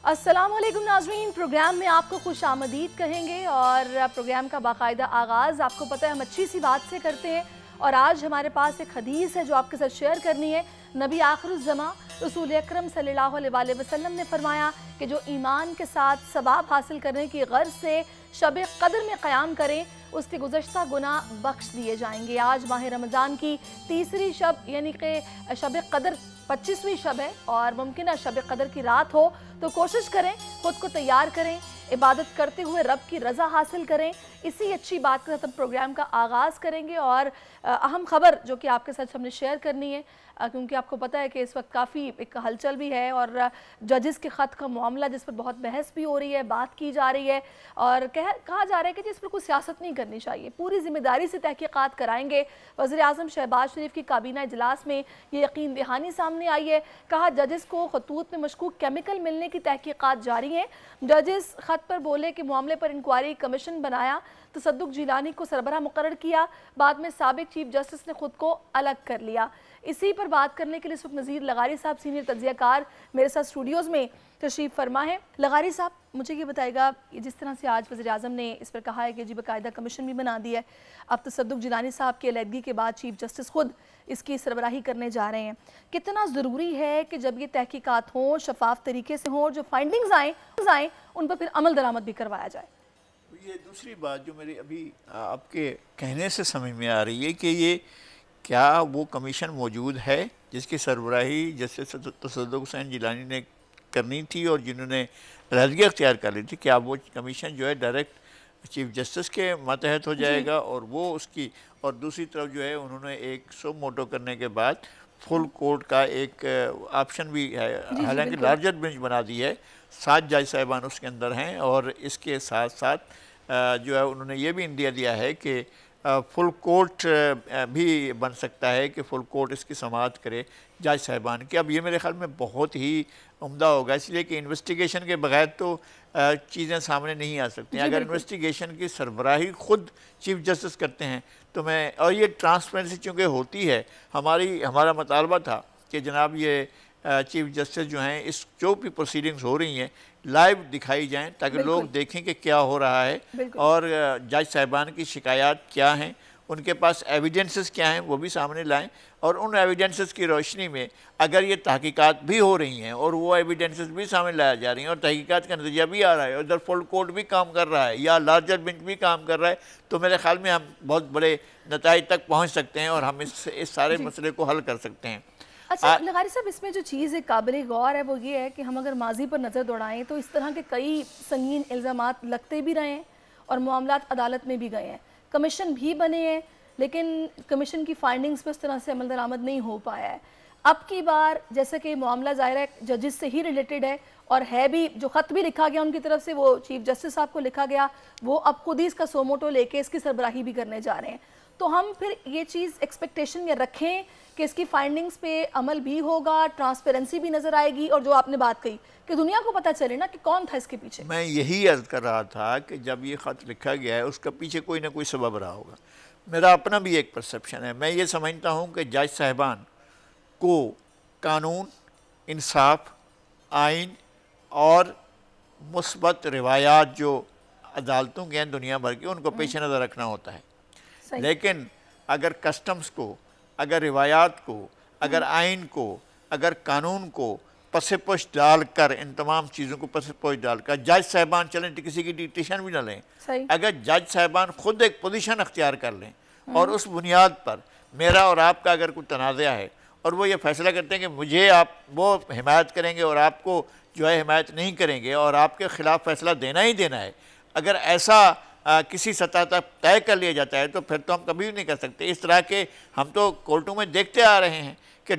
अस्सलामुअलैकुम नाज़रीन, प्रोग्राम में आपको खुश आमदीद कहेंगे और प्रोग्राम का बाकायदा आगाज़ आपको पता है हम अच्छी सी बात से करते हैं। और आज हमारे पास एक हदीस है जो आपके साथ शेयर करनी है। नबी आखिरुज़्ज़मा रसूल अकरम सल्लल्लाहु अलैहि वसल्लम ने फरमाया कि जो ईमान के साथ सवाब हासिल करने की गर्ज से शब कदर में क़याम करें उसके गुज़श्ता गुनाह बख्श दिए जाएंगे। आज माह रमज़ान की तीसरी शब यानी कि शब कदर 25वीं शब है और मुमकिन है शब कदर की रात हो, तो कोशिश करें ख़ुद को तैयार करें, इबादत करते हुए रब की रज़ा हासिल करें। इसी अच्छी बात के साथ हम प्रोग्राम का आगाज़ करेंगे और अहम ख़बर जो कि आपके साथ हमने शेयर करनी है, क्योंकि आपको पता है कि इस वक्त काफ़ी एक हलचल भी है और जजेस के ख़त का मामला जिस पर बहुत बहस भी हो रही है, बात की जा रही है और कहा जा रहा है कि जिस पर कोई सियासत नहीं करनी चाहिए, पूरी ज़िम्मेदारी से तहक़ीक़ात कराएंगे। वज़ीर-ए-आज़म शहबाज शरीफ की काबीना इजलास में ये यकीन दहानी सामने आई है। कहा जजेस को खतूत में मशकूक केमिकल मिलने की तहक़ीक़ात जारी हैं। जजेस ख़त पर बोले कि मामले पर इंक्वायरी कमीशन बनाया, तसद्दुक़ जिलानी को सरबराह मुकर्रर किया, बाद में साबिक़ चीफ जस्टिस ने खुद को अलग कर लिया। इसी पर बात करने के लिए इस वक्त नज़ीर लगारी साहब सीनियर तज्ज़ियाकार मेरे साथ स्टूडियोज़ में तशरीफ़ फरमा है। लगारी साहब, मुझे ये बताएगा, जिस तरह से आज वज़ीर-ए-आज़म ने इस पर कहा है कि जी बाकायदा कमीशन भी बना दिया है, अब तसद्दुक़ जिलानी साहब की अलहदगी के बाद चीफ जस्टिस खुद इसकी सरबराही करने जा रहे हैं, कितना ज़रूरी है कि जब ये तहक़ीक़ात हों शफाफ तरीके से हों और जो फाइंडिंग्स आएँ उन पर फिर अमल दरामद भी करवाया जाए। ये दूसरी बात जो मेरी अभी आपके कहने से समझ में आ रही है कि ये क्या वो कमीशन मौजूद है जिसकी सरबराही जस्टिस तसद्दुक़ हुसैन जिलानी ने करनी थी और जिन्होंने अलहदगी अख्तियार कर ली थी, क्या वो कमीशन जो है डायरेक्ट चीफ जस्टिस के मातहत हो जाएगा और वो उसकी, और दूसरी तरफ जो है उन्होंने एक सो मोटो करने के बाद फुल कोर्ट का एक ऑप्शन भी है, हालांकि लार्जर बेंच बना दी है, 7 जज साहिबान उसके अंदर हैं और इसके साथ साथ जो है उन्होंने ये भी इंदिया दिया है कि फुल कोर्ट भी बन सकता है कि फुल कोर्ट इसकी समाअत करे जज साहिबान की। अब ये मेरे ख्याल में बहुत ही उम्दा होगा, इसलिए कि इन्वेस्टिगेशन के बगैर तो चीज़ें सामने नहीं आ सकती हैं। अगर इन्वेस्टिगेशन की सरबराही खुद चीफ जस्टिस करते हैं तो मैं, और ये ट्रांसपेरेंसी चूँकि होती है, हमारा मुतालबा था कि जनाब ये चीफ जस्टिस जो हैं इस जो भी प्रोसीडिंग्स हो रही हैं लाइव दिखाई जाएं ताकि लोग देखें कि क्या हो रहा है और जज साहिबान की शिकायत क्या हैं, उनके पास एविडेंसेस क्या हैं वो भी सामने लाएं और उन एविडेंसेस की रोशनी में अगर ये तहकीकात भी हो रही हैं और वो एविडेंसेस भी सामने लाया जा रही हैं और तहकीकात का नतीजा भी आ रहा है, उधर फुल कोर्ट भी काम कर रहा है या लार्जर बेंच भी काम कर रहा है, तो मेरे ख्याल में हम बहुत बड़े नताइज तक पहुँच सकते हैं और हम इस सारे मसले को हल कर सकते हैं। अच्छा लगारी साहब, इसमें जो चीज़ काबिल गौर है वो ये है कि हम अगर माजी पर नज़र दौड़ाएं तो इस तरह के कई संगीन इल्ज़ामात लगते भी रहे हैं और मामलात अदालत में भी गए हैं, कमीशन भी बने हैं, लेकिन कमीशन की फाइंडिंग्स पर इस तरह से अमल दरामद नहीं हो पाया है। अब की बार जैसे कि मामला ज़ाहिर है जजेस से ही रिलेटेड है और है भी, जो ख़त भी लिखा गया उनकी तरफ से वो चीफ जस्टिस साहब को लिखा गया, वो अब खुद ही इसका सोमोटो लेके इसकी सरबराही भी करने जा रहे हैं, तो हम फिर ये चीज़ एक्सपेक्टेशन में रखें कि इसकी फाइंडिंग्स पे अमल भी होगा, ट्रांसपेरेंसी भी नज़र आएगी और जो आपने बात कही कि दुनिया को पता चले ना कि कौन था इसके पीछे। मैं यही अर्ज़ कर रहा था कि जब ये ख़त लिखा गया है उसका पीछे कोई ना कोई सबब रहा होगा। मेरा अपना भी एक परसेप्शन है, मैं ये समझता हूँ कि जज साहिबान को कानून, इंसाफ, आइन और मुस्बत रिवायात जो अदालतों के हैं दुनिया भर की उनको पेश नज़र रखना होता है, लेकिन अगर कस्टम्स को, अगर रिवायात को, अगर आइन को, अगर कानून को पसे पुश डाल कर, इन तमाम चीज़ों को पसे पुश डाल कर जज साहिबान चलें, किसी की डिक्टेशन भी ना लें, अगर जज साहिबान खुद एक पोजीशन अख्तियार कर लें और उस बुनियाद पर मेरा और आपका अगर कोई तनाज़ा है और वो ये फैसला करते हैं कि मुझे आप वो हिमायत करेंगे और आपको जो है हिमायत नहीं करेंगे और आपके ख़िलाफ़ फ़ैसला देना ही देना है, अगर ऐसा किसी सतह तक तय कर लिया जाता है तो फिर तो हम कभी भी नहीं कर सकते। इस तरह के हम तो कोर्टों में देखते आ रहे हैं कि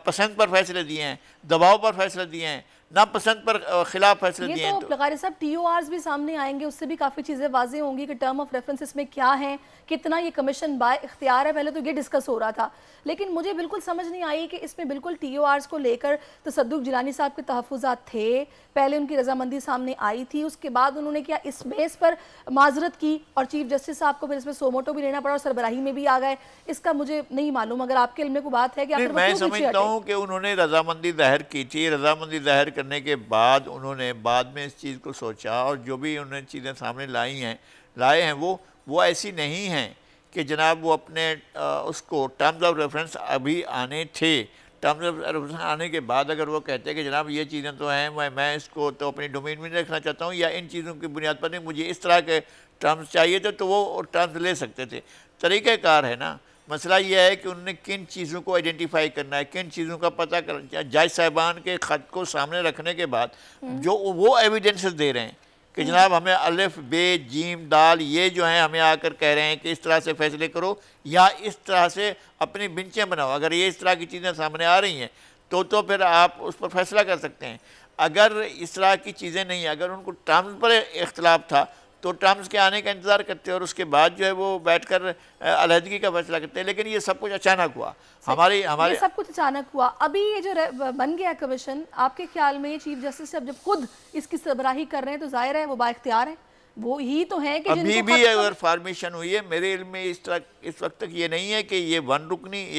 पसंद पर फैसले दिए हैं, दबाव पर फैसले दिए हैं, नापसंद पर खिलाफ फैसले दिए हैं। तो लगारी साहब TORs भी सामने आएंगे, उससे भी काफ़ी चीज़ें वाज़ेह होंगी कि टर्म ऑफ रेफरेंसेस में क्या है, कितना ये कमीशन बाय इख्तियार है। पहले तो ये डिस्कस हो रहा था, लेकिन मुझे बिल्कुल समझ नहीं आई कि इसमें बिल्कुल TORs को लेकर तसद्दुक़ जिलानी साहब के तहफ़्फ़ुज़ात थे, पहले उनकी रजामंदी सामने आई थी, उसके बाद उन्होंने क्या इस बेस पर माजरत की और चीफ जस्टिस साहब को फिर इसमें सोमोटो भी लेना पड़ा और सरबराही में भी आ गए। इसका मुझे नहीं मालूम, अगर आपके इल्म में कोई बात है कि मैं समझता हूँ कि उन्होंने रजामंदी ज़ाहिर की थी। रजामंदी ज़ाहिर करने के बाद उन्होंने बाद में इस चीज़ को सोचा और जो भी उन्होंने चीज़ें सामने लाए हैं वो ऐसी नहीं हैं कि जनाब वो अपने उसको टर्म्स ऑफ रेफरेंस अभी आने थे। टर्म्स ऑफ रेफरेंस आने के बाद अगर वो कहते हैं कि जनाब ये चीज़ें तो हैं, मैं इसको तो अपनी डोमेन में रखना चाहता हूँ या इन चीज़ों की बुनियाद पर नहीं मुझे इस तरह के टर्म्स चाहिए थे, तो वो टर्म्स ले सकते थे। तरीक़ाकार है ना। मसला ये है कि उन्होंने किन चीज़ों को आइडेंटिफाई करना है, किन चीज़ों का पता करना। जज साहिबान के ख़त को सामने रखने के बाद जो वो एविडेंसेस दे रहे हैं कि जनाब हमें अलिफ बे जीम दाल ये जो हैं हमें आकर कह रहे हैं कि इस तरह से फैसले करो या इस तरह से अपनी बेंचें बनाओ। अगर ये इस तरह की चीज़ें सामने आ रही हैं तो फिर आप उस पर फैसला कर सकते हैं। अगर इस तरह की चीज़ें नहीं, अगर उनको टर्म्स पर इख्तलाफ था तो टर्म्स के आने का इंतज़ार करते हैं और उसके बाद जो है वो बैठकर अलहदगी का फैसला करते हैं। लेकिन ये सब कुछ अचानक हुआ, हमारे सब कुछ अचानक हुआ। अभी ये जो बन गया कमीशन, आपके ख्याल में चीफ जस्टिस साहब जब खुद इसकी सरबराही कर रहे हैं तो जाहिर है वो बाइख्तियार है, वो ही तो है कि अभी भी अगर फॉर्मेशन हुई है मेरे इल्म में इस वक्त तक ये नहीं है कि ये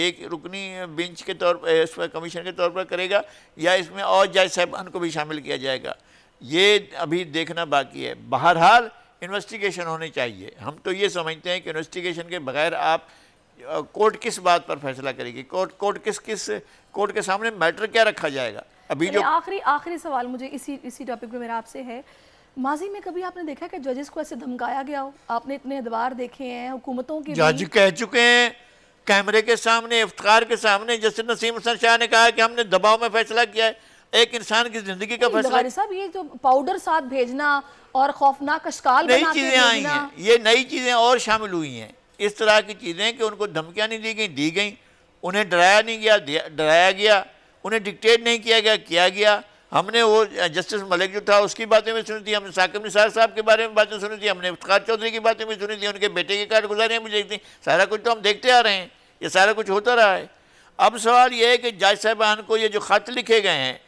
एक रुकनी बेंच के तौर पर इस पर कमीशन के तौर पर करेगा या इसमें और जज साहिबान को भी शामिल किया जाएगा, ये अभी देखना बाकी है। बहरहाल इन्वेस्टिगेशन होनी चाहिए। हम तो ये समझते हैं कि इन्वेस्टिगेशन के बगैर आप कोर्ट किस बात पर फैसला करेगी, कोर्ट के सामने मैटर क्या रखा जाएगा। अभी जो आखिरी सवाल मुझे इसी टॉपिक पे मेरा आपसे है, माजी में कभी आपने देखा कि जजेस को ऐसे धमकाया गया हो? आपने इतने अदवार देखे हैं हुकूमतों के, जज कह चुके हैं कैमरे के सामने, इफ्तार के सामने, जैसे नसीम हसन शाह ने कहा कि हमने दबाव में फैसला किया है। एक इंसान की जिंदगी का फैसला। साहब ये जो पाउडर साथ भेजना और खौफनाक अशकाल नई चीजें आई हैं, ये नई चीजें और शामिल हुई हैं। इस तरह की चीजें कि उनको धमकियां नहीं दी गई, उन्हें डराया नहीं गया, डराया गया, उन्हें डिक्टेट नहीं किया गया। हमने वो जस्टिस मलिक जो था उसकी बातें भी सुनी थी, हमने साकिब निसार साहब के बारे में बातें सुनी थी, हमने इफ्तिखार चौधरी की बातें भी सुनी थी, उनके बेटे की कारगुजारियाँ भी देखती। सारा कुछ तो हम देखते आ रहे हैं, ये सारा कुछ होता रहा है। अब सवाल ये है कि जज साहिबान को ये जो ख़त लिखे गए हैं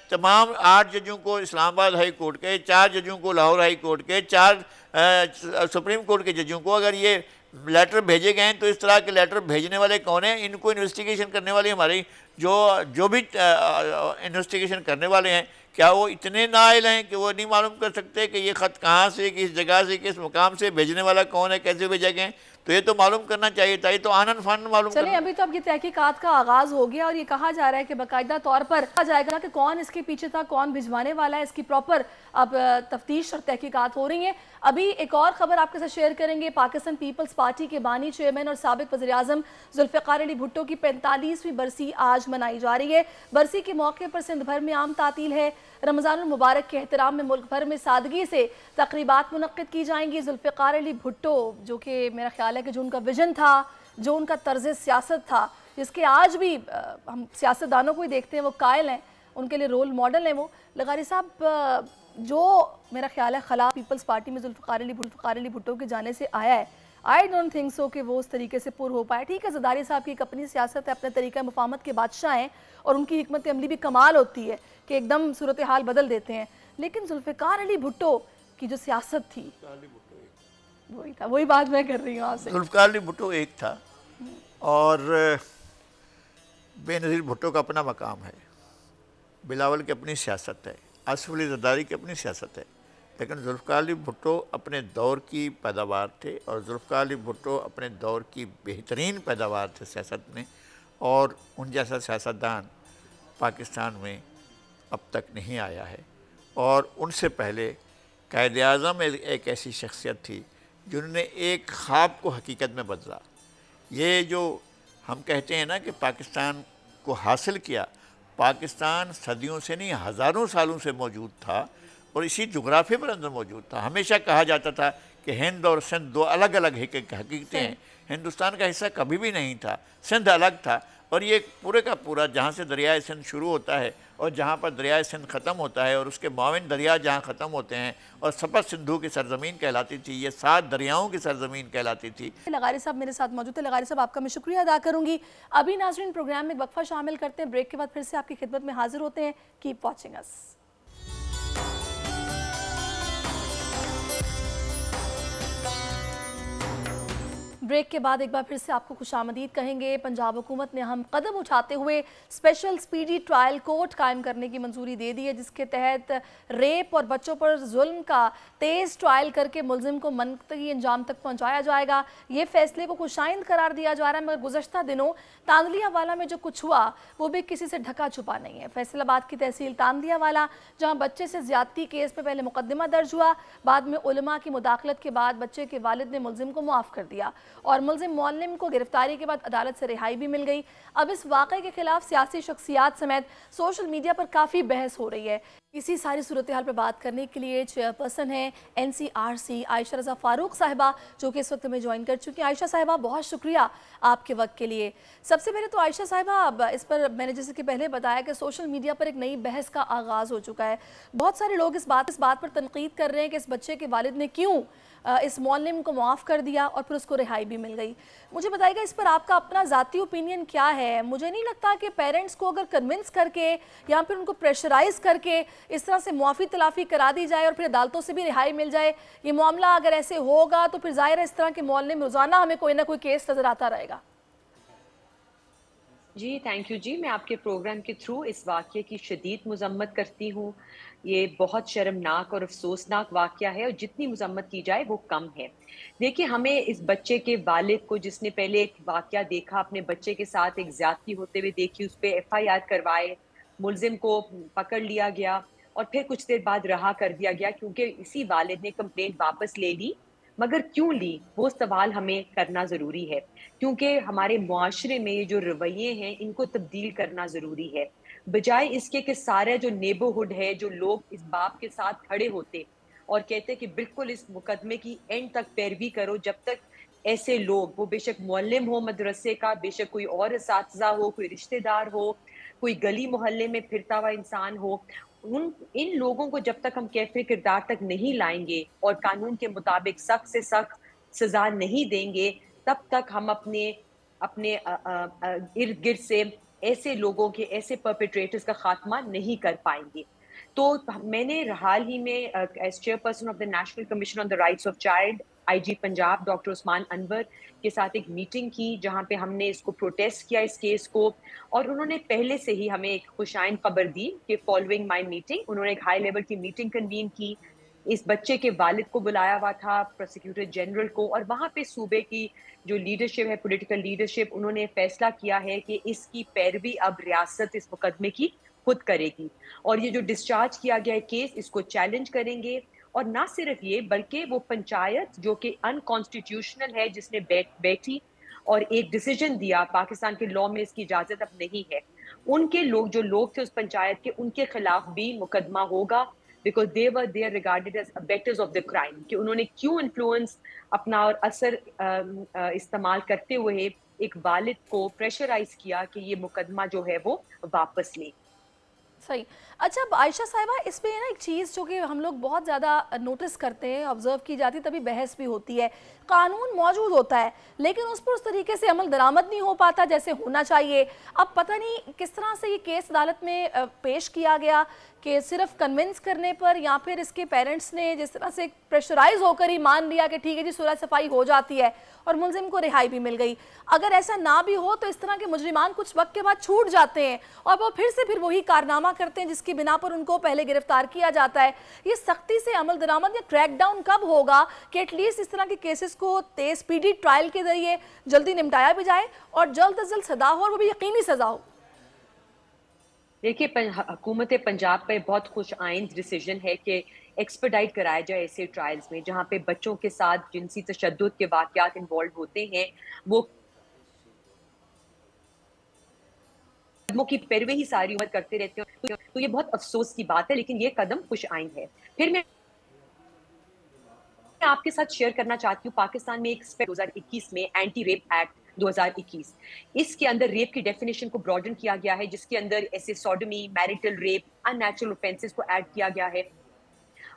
तमाम 8 जजों को इस्लामाबाद हाई कोर्ट के, 4 जजों को लाहौर हाई कोर्ट के, 4 सुप्रीम कोर्ट के जजों को, अगर ये लेटर भेजे गए हैं तो इस तरह के लेटर भेजने वाले कौन हैं? इनको इन्वेस्टिगेशन करने वाले हमारी जो भी इन्वेस्टिगेशन करने वाले हैं, क्या वो इतने नाअहल हैं कि वो नहीं मालूम कर सकते कि ये ख़त कहाँ से, किस जगह से, किस मुकाम से, भेजने वाला कौन है, कैसे भेजे गए? तो ये तो मालूम करना चाहिए था, ये तो आनन फानन मालूम। चलिए, अभी तो अब ये तहकीकात का आगाज़ हो गया और ये कहा जा रहा है कि बाकायदा तौर पर कहा जाएगा कि कौन इसके पीछे था, कौन भिजवाने वाला है, इसकी प्रॉपर अब तफ्तीश और तहकीकात हो रही हैं। अभी एक और ख़बर आपके साथ शेयर करेंगे। पाकिस्तान पीपल्स पार्टी के बानी, चेयरमैन और साबिक वज़ीर-ए-आज़म ज़ुल्फ़िकार अली भुट्टो की 45वीं बरसी आज मनाई जा रही है। बरसी के मौके पर सिंध भर में आम तातील है। रमज़ानुल मुबारक के एहतराम में मुल्क भर में सादगी से तक़रीबात मुनक़्क़िद की जाएंगी। ज़ुल्फ़िकार अली भुट्टो, जो कि मेरा ख्याल है कि जो उनका विजन था, जो उनका तर्ज़ सियासत था, जिसके आज भी हम सियासतदानों को ही देखते हैं वो कायल हैं, उनके लिए रोल मॉडल हैं वो। लगारी साहब, जो मेरा ख्याल है खला पीपल्स पार्टी में ज़ुल्फ़िकार अली भुट्टो के जाने से आया है, आई डोंट थिंक सो कि वो उस तरीके से पुर हो पाए। ठीक है, ज़रदारी साहब की एक अपनी सियासत है, अपने तरीक़ा मुफ़ाहमत के बादशाह हैं और उनकी हिकमत अमली भी कमाल होती है कि एकदम सूरत हाल बदल देते हैं। लेकिन ज़ुल्फ़िकार अली भुट्टो की जो सियासत थी वही था, वही बात मैं कर रही हूँ आपसे। ज़ुल्फ़िकार अली भुट्टो एक था और बेनज़ीर भुट्टो का अपना मकाम है, बिलावल की अपनी सियासत है, आसिफ अली ज़रदारी की अपनी सियासत है। लेकिन ज़ुल्फ़िकार अली भुट्टो अपने दौर की पैदावार थे और ज़ुल्फ़िकार अली भुट्टो अपने दौर की बेहतरीन पैदावार थे सियासत में, और उन जैसा सियासतदान पाकिस्तान में अब तक नहीं आया है। और उनसे पहले कायद-ए-आज़म एक ऐसी शख्सियत थी जिन्होंने एक ख्वाब को हकीकत में बदला। ये जो हम कहते हैं ना कि पाकिस्तान को हासिल किया, पाकिस्तान सदियों से नहीं हज़ारों सालों से मौजूद था और इसी जोग्राफी पर अंदर मौजूद था। हमेशा कहा जाता था कि हिंद और सिंध दो अलग अलग हकीकतें हैं, हिंदुस्तान का हिस्सा कभी भी नहीं था, सिंध अलग था। और ये पूरे का पूरा जहाँ से दरियाए सिंध शुरू होता है और जहाँ पर दरियाए सिंध ख़त्म होता है और उसके माविन दरिया जहाँ ख़त्म होते हैं, और सपत सिंधु की सरज़मीन कहलाती थी, ये 7 दरियाओं की सरज़मीन कहलाती थी। लगारी साहब मेरे साथ मौजूद थे। लगारी साहब, आपका मैं शुक्रिया अदा करूंगी। अभी नाज़रीन प्रोग्राम में एक वक्फा शामिल करते हैं, ब्रेक के बाद फिर से आपकी खिदमत में हाजिर होते हैं। Keep watching us. ब्रेक के बाद एक बार फिर से आपको खुशामदीद कहेंगे। पंजाब हुकूमत ने अहम कदम उठाते हुए स्पेशल स्पीडी ट्रायल कोर्ट कायम करने की मंजूरी दे दी है, जिसके तहत रेप और बच्चों पर जुल्म का तेज़ ट्रायल करके मुलजिम को मनतकी अंजाम तक पहुँचाया जाएगा। ये फैसले को खुशाइंद करार दिया जा रहा है, मगर गुज़श्ता दिनों तांदलियावाला में जो कुछ हुआ वो भी किसी से ढका छुपा नहीं है। फैसलाबाद की तहसील तांदलियावाला, जहाँ बच्चे से ज्यादती केस में पहले मुकदमा दर्ज हुआ, बाद में उलमा की मुदाखलत के बाद बच्चे के वालिद ने मुलजिम को मुआफ़ कर दिया और मुलजिम मौलम को गिरफ्तारी के बाद अदालत से रिहाई भी मिल गई। अब इस वाक़े के खिलाफ सियासी शख्सियात समेत सोशल मीडिया पर काफ़ी बहस हो रही है। इसी सारी सूरत हाल पर बात करने के लिए चेयरपर्सन है NCRC आयशा रज़ा फ़ारूक साहिबा, जो कि इस वक्त में ज्वाइन कर चुकी हैं। आयशा साहिबा, बहुत शुक्रिया आपके वक्त के लिए। सबसे पहले तो आयशा साहिबा, अब इस पर मैंने जैसे कि पहले बताया कि सोशल मीडिया पर एक नई बहस का आगाज़ हो चुका है। बहुत सारे लोग इस बात पर तनकीद कर रहे हैं कि इस बच्चे के वालिद ने क्यों इस मौलम को माफ़ कर दिया और फिर उसको रिहाई भी मिल गई। मुझे बताइएगा इस पर आपका अपना ज़ाती ओपिनियन क्या है? मुझे नहीं लगता कि पेरेंट्स को अगर कन्विंस करके या फिर उनको प्रेशराइज करके इस तरह से मुआफ़ी तलाफ़ी करा दी जाए और फिर अदालतों से भी रिहाई मिल जाए, ये मामला अगर ऐसे होगा तो फिर ज़ाहिर है इस तरह के मौलम रोज़ाना हमें कोई ना कोई केस नज़र आता रहेगा। जी, थैंक यू जी। मैं आपके प्रोग्राम के थ्रू इस वाक़ये की शदीद मज़म्मत करती हूँ। ये बहुत शर्मनाक और अफ़सोसनाक वाक़या है और जितनी मज़म्मत की जाए वो कम है। देखिए, हमें इस बच्चे के वालिद को, जिसने पहले एक वाक़या देखा, अपने बच्चे के साथ एक ज़्यादती होते हुए देखी, उस पे FIR करवाए, मुलज़िम को पकड़ लिया गया और फिर कुछ देर बाद रहा कर दिया गया क्योंकि इसी वालिद ने कंप्लेंट वापस ले ली। मगर क्यों ली, वो सवाल हमें करना ज़रूरी है, क्योंकि हमारे मुआशरे में ये जो रवैये हैं, इनको तब्दील करना ज़रूरी है। बजाय इसके कि सारे जो नेबरहुड है, जो लोग इस बाप के साथ खड़े होते और कहते कि बिल्कुल इस मुकदमे की एंड तक पैरवी करो, जब तक ऐसे लोग, वो बेशक मुअल्लिम हो मदरसे का, बेशक कोई और असातिज़ा हो, कोई रिश्तेदार हो, कोई गली मोहल्ले में फिरता हुआ इंसान हो, इन लोगों को जब तक हम कैफ़े किरदार तक नहीं लाएंगे और कानून के मुताबिक सख्त से सख्त सजा नहीं देंगे, तब तक हम अपने अपने इर्द गिर्द से ऐसे लोगों के, ऐसे परपेट्रेटर्स का खात्मा नहीं कर पाएंगे। तो मैंने हाल ही में as chairperson of the national commission on the rights of child, IG Punjab doctor Usman Anwar के साथ एक मीटिंग की, जहां पे हमने इसको प्रोटेस्ट किया, इस केस को, और उन्होंने पहले से ही हमें एक खुशाइन खबर दी कि फॉलोइंग माय मीटिंग उन्होंने एक हाई लेवल की मीटिंग कन्वीन की। इस बच्चे के वालिद को बुलाया हुआ था, प्रोसिक्यूटर जनरल को, और वहां पे सूबे की जो लीडरशिप है, पॉलिटिकल लीडरशिप, उन्होंने फैसला किया है कि इसकी पैरवी अब रियासत इस मुकदमे की खुद करेगी और ये जो डिस्चार्ज किया गया है केस, इसको चैलेंज करेंगे। और ना सिर्फ ये, बल्कि वो पंचायत जो कि अनकॉन्स्टिट्यूशनल है, जिसने बैठी और एक डिसीजन दिया, पाकिस्तान के लॉ में इसकी इजाजत अब नहीं है, उनके लोग, जो लोग थे उस पंचायत के, उनके खिलाफ भी मुकदमा होगा, because they were there regarded as abettors of the crime, कि उन्होंने क्यों इन्फ्लुएंस अपना और असर इस्तेमाल करते हुए एक वालिद को प्रेशराइज किया कि ये मुकदमा जो है वो वापस ले। सही। अच्छा, अब आयशा साहिबा, इसमें ना एक चीज़ जो कि हम लोग बहुत ज़्यादा नोटिस करते हैं, ऑब्जर्व की जाती है, तभी बहस भी होती है। कानून मौजूद होता है लेकिन उस पर उस तरीके से अमल दरामद नहीं हो पाता जैसे होना चाहिए। अब पता नहीं किस तरह से ये केस अदालत में पेश किया गया कि सिर्फ कन्विंस करने पर, या फिर इसके पेरेंट्स ने जिस तरह से प्रेशराइज होकर ही मान लिया कि ठीक है जी, सुलह सफाई हो जाती है और मुलजिम को रिहाई भी मिल गई। अगर ऐसा ना भी हो तो इस तरह के मुजरिमान कुछ वक्त के बाद छूट जाते हैं और वो फिर वही कारनामा करते हैं जिसकी बिना पर उनको पहले गिरफ्तार किया जाता है। ये सख्ती से अमल दरामद या क्रैकडाउन कब होगा कि एटलीस्ट इस तरह के केसेस को तेज स्पीडी ट्रायल के जरिए जल्दी निपटाया भी जाए और जल्द अज जल्द सजा हो और वो भी यकीनी सजा हो? देखिए, हुकूमत पंजाब का बहुत खुश आइंद डिसीजन है कि एक्सपेडाइट कराया जाए ऐसे ट्रायल्स में जहां पे बच्चों के साथ जिनसी तशद्दुद के वाकयात इन्वॉल्व होते हैं, वो कदमों की पैरवी ही सारी उम्र करते रहते हैं। तो ये बहुत अफसोस की बात है, लेकिन ये कदम खुश आइंद है। फिर मैं आपके साथ शेयर करना चाहती हूँ, पाकिस्तान में एक 2021 में एंटी रेप एक्ट 2021। इसके अंदर रेप की डेफिनेशन को ब्रॉडन किया गया है, जिसके अंदर ऐसे sodomy, marital rape, unnatural offences को ऐड किया गया है।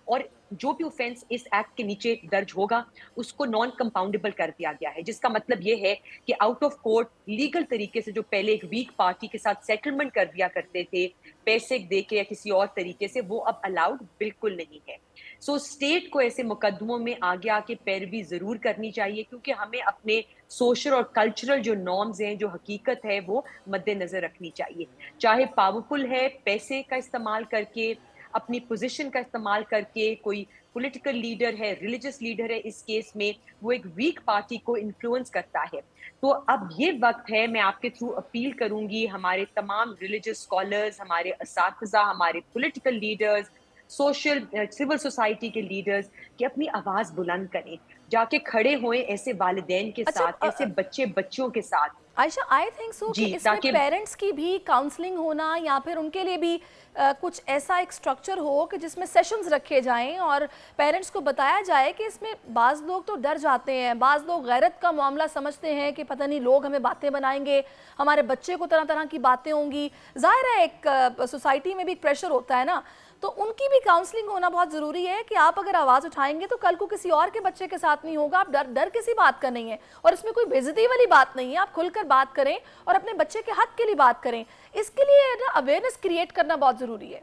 और जो भी ऑफेंस इस एक्ट के नीचे दर्ज होगा उसको नॉन कंपाउंडेबल कर दिया गया है, जिसका मतलब ये है कि आउट ऑफ कोर्ट लीगल तरीके से जो पहले एक वीक पार्टी के साथ सेटलमेंट कर दिया करते थे पैसे दे के या किसी और तरीके से, वो अब अलाउड बिल्कुल नहीं है। सो स्टेट को ऐसे मुकदमों में आगे आके पैरवी जरूर करनी चाहिए, क्योंकि हमें अपने सोशल और कल्चरल जो नॉर्म्स हैं, जो हकीकत है, वो मद्देनजर रखनी चाहिए। चाहे पावरफुल है, पैसे का इस्तेमाल करके, अपनी पोजीशन का इस्तेमाल करके, कोई पॉलिटिकल लीडर है, रिलीजियस लीडर है, इस केस में वो एक वीक पार्टी को इन्फ्लुएंस करता है। तो अब ये वक्त है, मैं आपके थ्रू अपील करूंगी हमारे तमाम रिलीजियस स्कॉलर्स, हमारे असातिज़ा, हमारे political leaders, social civil society के लीडर्स, कि अपनी आवाज बुलंद करें, जाके खड़े होएं ऐसे वालिदैन के साथ, ऐसे बच्चे बच्चियों के साथ। आयशा, आई थिंक सो कि इसमें पेरेंट्स की भी काउंसलिंग होना, या फिर उनके लिए भी कुछ ऐसा एक स्ट्रक्चर हो कि जिसमें सेशंस रखे जाएं और पेरेंट्स को बताया जाए कि इसमें बाज़ लोग तो डर जाते हैं, बाज़ लोग गैरत का मामला समझते हैं कि पता नहीं लोग हमें बातें बनाएंगे, हमारे बच्चे को तरह तरह की बातें होंगी। जाहिर है एक सोसाइटी में भी प्रेशर होता है ना, तो उनकी भी काउंसलिंग होना बहुत ज़रूरी है कि आप अगर आवाज़ उठाएंगे तो कल को किसी और के बच्चे के साथ नहीं होगा। आप डर किसी बात का नहीं है, और इसमें कोई बेइज्जती वाली बात नहीं है। आप खुलकर बात करें और अपने बच्चे के हक के लिए बात करें। इसके लिए ना अवेयरनेस क्रिएट करना बहुत ज़रूरी है।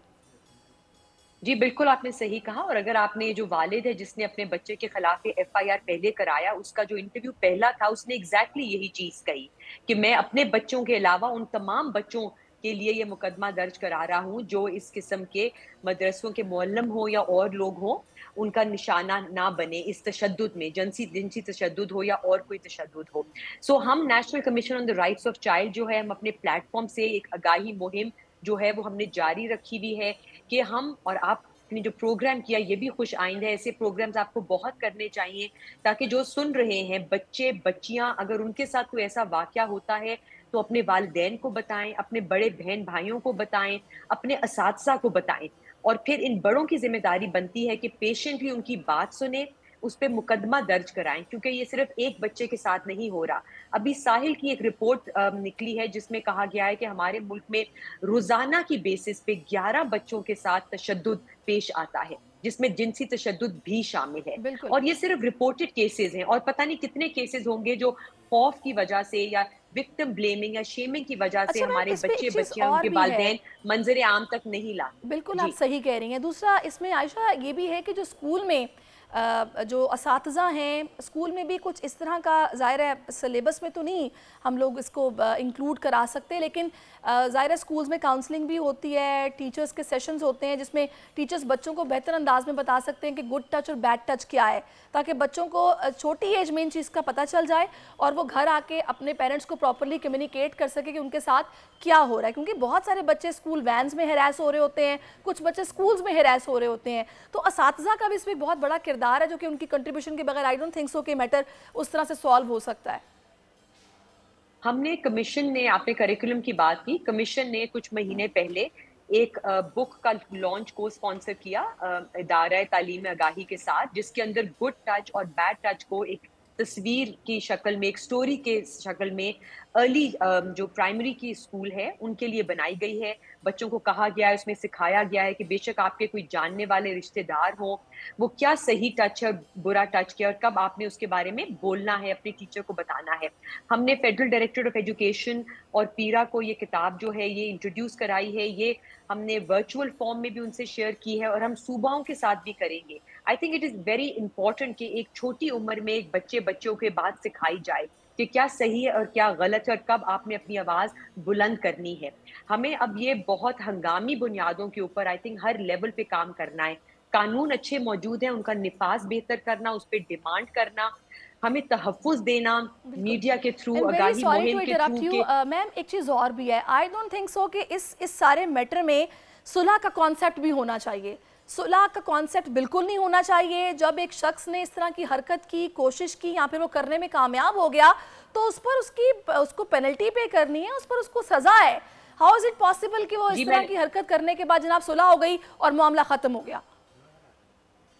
जी बिल्कुल, आपने सही कहा। और अगर आपने, जो वालिद है जिसने अपने बच्चे के खिलाफ FIR पहले कराया, उसका जो इंटरव्यू पहला था, उसने एग्जैक्टली यही चीज कही कि मैं अपने बच्चों के अलावा उन तमाम बच्चों के लिए ये मुकदमा दर्ज करा रहा हूँ जो इस किस्म के मदरसों के मुअल्लिम हो या और लोग हो, उनका निशाना ना बने इस तशद्दुद में, जिनसी तशद्दुद हो या और कोई तशद्दुद हो। सो हम national commission on the rights of child जो है, हम अपने प्लेटफॉर्म से एक आगाही मुहिम जो है वो हमने जारी रखी हुई है कि हम और आप ने जो प्रोग्राम किया ये भी खुश आइंद है। ऐसे प्रोग्राम्स आपको बहुत करने चाहिए, ताकि जो सुन रहे हैं बच्चे बच्चियां, अगर उनके साथ कोई ऐसा वाकया होता है तो अपने वालिदैन को बताएं, अपने बड़े बहन भाइयों को बताएं, अपने असातिज़ा को बताएं। और फिर इन बड़ों की जिम्मेदारी बनती है कि पेशेंटली उनकी बात सुने, उस पर मुकदमा दर्ज कराएं, क्योंकि ये सिर्फ एक बच्चे के साथ नहीं हो रहा। अभी साहिल की एक रिपोर्ट निकली है जिसमें कहा गया है कि हमारे मुल्क में रोजाना की बेसिस पे 11 बच्चों के साथ तशद्दुद पेश आता है, जिसमें जिनसी तशद्दुद भी शामिल है। और ये सिर्फ रिपोर्टेड केसेस हैं, और पता नहीं कितने केसेस होंगे जो खौफ की वजह से या विक्टिम ब्लेमिंग या शेमिंग की वजह से हमारे बच्चे बच्चियां, उनके वालिदैन मंजर आम तक नहीं लाते। बिल्कुल, आप सही कह रही हैं। दूसरा इसमें आयशा ये भी है कि जो स्कूल में जो असातिज़ा हैं, स्कूल में भी कुछ इस तरह का, ज़ाहिर है सिलेबस में तो नहीं हम लोग इसको इंक्लूड करा सकते, लेकिन ज़ाहिर है स्कूल्स में काउंसलिंग भी होती है, टीचर्स के सेशंस होते हैं जिसमें टीचर्स बच्चों को बेहतर अंदाज में बता सकते हैं कि गुड टच और बैड टच क्या है, ताकि बच्चों को छोटी एज में इन चीज़ का पता चल जाए और वो घर आके अपने पेरेंट्स को प्रॉपरली कम्युनिकेट कर सके कि उनके साथ क्या हो रहा है। क्योंकि बहुत सारे बच्चे स्कूल वैन्स में हैरास हो रहे होते हैं, कुछ बच्चे स्कूल्स में हैरास हो रहे होते हैं, तो असातिज़ा का भी इसमें बहुत बड़ा किरदार है, जो कि उनकी कंट्रीब्यूशन के बगैर आई डोंट थिंक सो कि मैटर उस तरह से सॉल्व हो सकता है। हमने कमीशन ने, आपने करिकुलम की बात की, कमीशन ने कुछ महीने पहले एक बुक का लॉन्च को स्पॉन्सर किया इदारा तालीम आगाही के साथ, जिसके अंदर गुड टच और बैड टच को एक तस्वीर की शक्ल में, एक स्टोरी के शक्ल में अर्ली जो प्राइमरी की स्कूल है उनके लिए बनाई गई है। बच्चों को कहा गया है, उसमें सिखाया गया है कि बेशक आपके कोई जानने वाले रिश्तेदार हो, वो क्या सही टच है, बुरा टच किया, और कब आपने उसके बारे में बोलना है, अपने टीचर को बताना है। हमने फेडरल डायरेक्टर ऑफ एजुकेशन और पीरा को ये किताब जो है ये इंट्रोड्यूस कराई है, ये हमने वर्चुअल फॉर्म में भी उनसे शेयर की है, और हम सूबाओं के साथ भी करेंगे। I think it is very important कि एक छोटी उम्र में एक बच्चों के बात सिखाई जाए कि क्या सही है और क्या गलत है, और कब आपने अपनी आवाज़ बुलंद करनी है। हमें अब ये बहुत हंगामी बुनियादों के ऊपर आई थिंक हर लेवल पे काम करना है। कानून अच्छे मौजूद हैं, उनका निफाज बेहतर करना, उस पर डिमांड करना, हमें तहफ़्फ़ुज़ देना मीडिया के थ्रू, आगाही मुहिम के थ्रू। मैम एक चीज़ और भी है, आई डोंट थिंक सो कि इस सारे मैटर में सुलह का कॉन्सेप्ट भी होना चाहिए। सुलह का कॉन्सेप्ट बिल्कुल नहीं होना चाहिए। जब एक शख्स ने इस तरह की हरकत की, कोशिश की, या फिर वो करने में कामयाब हो गया, तो उस पर उसको पेनल्टी पे करनी है, उस पर उसको सजा है। हाउ इज इट पॉसिबल कि वो इस तरह की हरकत करने के बाद जनाब सुलह हो गई और मामला खत्म हो गया?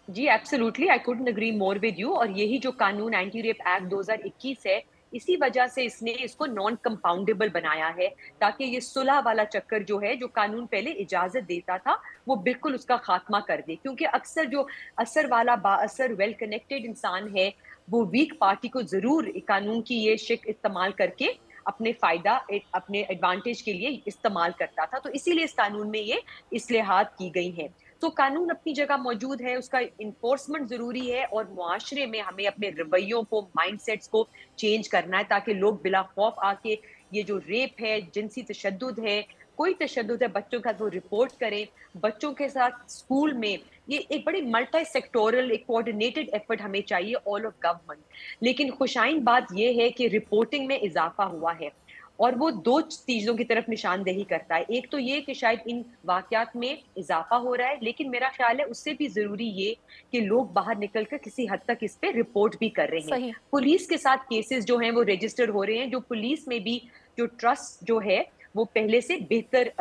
जी absolutely, I couldn't agree more with you. और यही जो कानून एंटी रेप एक्ट 2021 है, इसी वजह से इसने इसको नॉन कंपाउंडेबल बनाया है, ताकि ये सुलह वाला चक्कर जो है, जो कानून पहले इजाजत देता था, वो बिल्कुल उसका खात्मा कर दे। क्योंकि अक्सर जो असर वाला बाअसर वेल कनेक्टेड इंसान है, वो वीक पार्टी को जरूर कानून की ये शिक इस्तेमाल करके अपने फायदा, अपने एडवांटेज के लिए इस्तेमाल करता था। तो इसीलिए इस कानून में ये इस्तेहात की गई हैं। तो कानून अपनी जगह मौजूद है, उसका इन्फोर्समेंट जरूरी है, और मुआशरे में हमें अपने रवैयों को, माइंडसेट्स को चेंज करना है, ताकि लोग बिला खौफ आके ये जो रेप है, जिनसी तशद्दुद है, कोई तशद्दुद है बच्चों के साथ, वो रिपोर्ट करें। बच्चों के साथ स्कूल में ये एक बड़ी मल्टी सेक्टोरल, एक कोऑर्डिनेटेड एफर्ट हमें चाहिए, ऑल ऑफ गवर्नमेंट। लेकिन खुशाइन बात यह है कि रिपोर्टिंग में इजाफा हुआ है, और वो दो चीजों की तरफ निशानदेही करता है। एक तो ये कि शायद इन वाकयात में इजाफा हो रहा है, लेकिन मेरा ख्याल है उससे भी जरूरी ये कि लोग बाहर निकलकर किसी हद तक इस पे रिपोर्ट भी कर रहे हैं। पुलिस के साथ केसेस जो हैं वो रजिस्टर हो रहे हैं, जो पुलिस में भी जो ट्रस्ट जो है वो पहले से बेहतर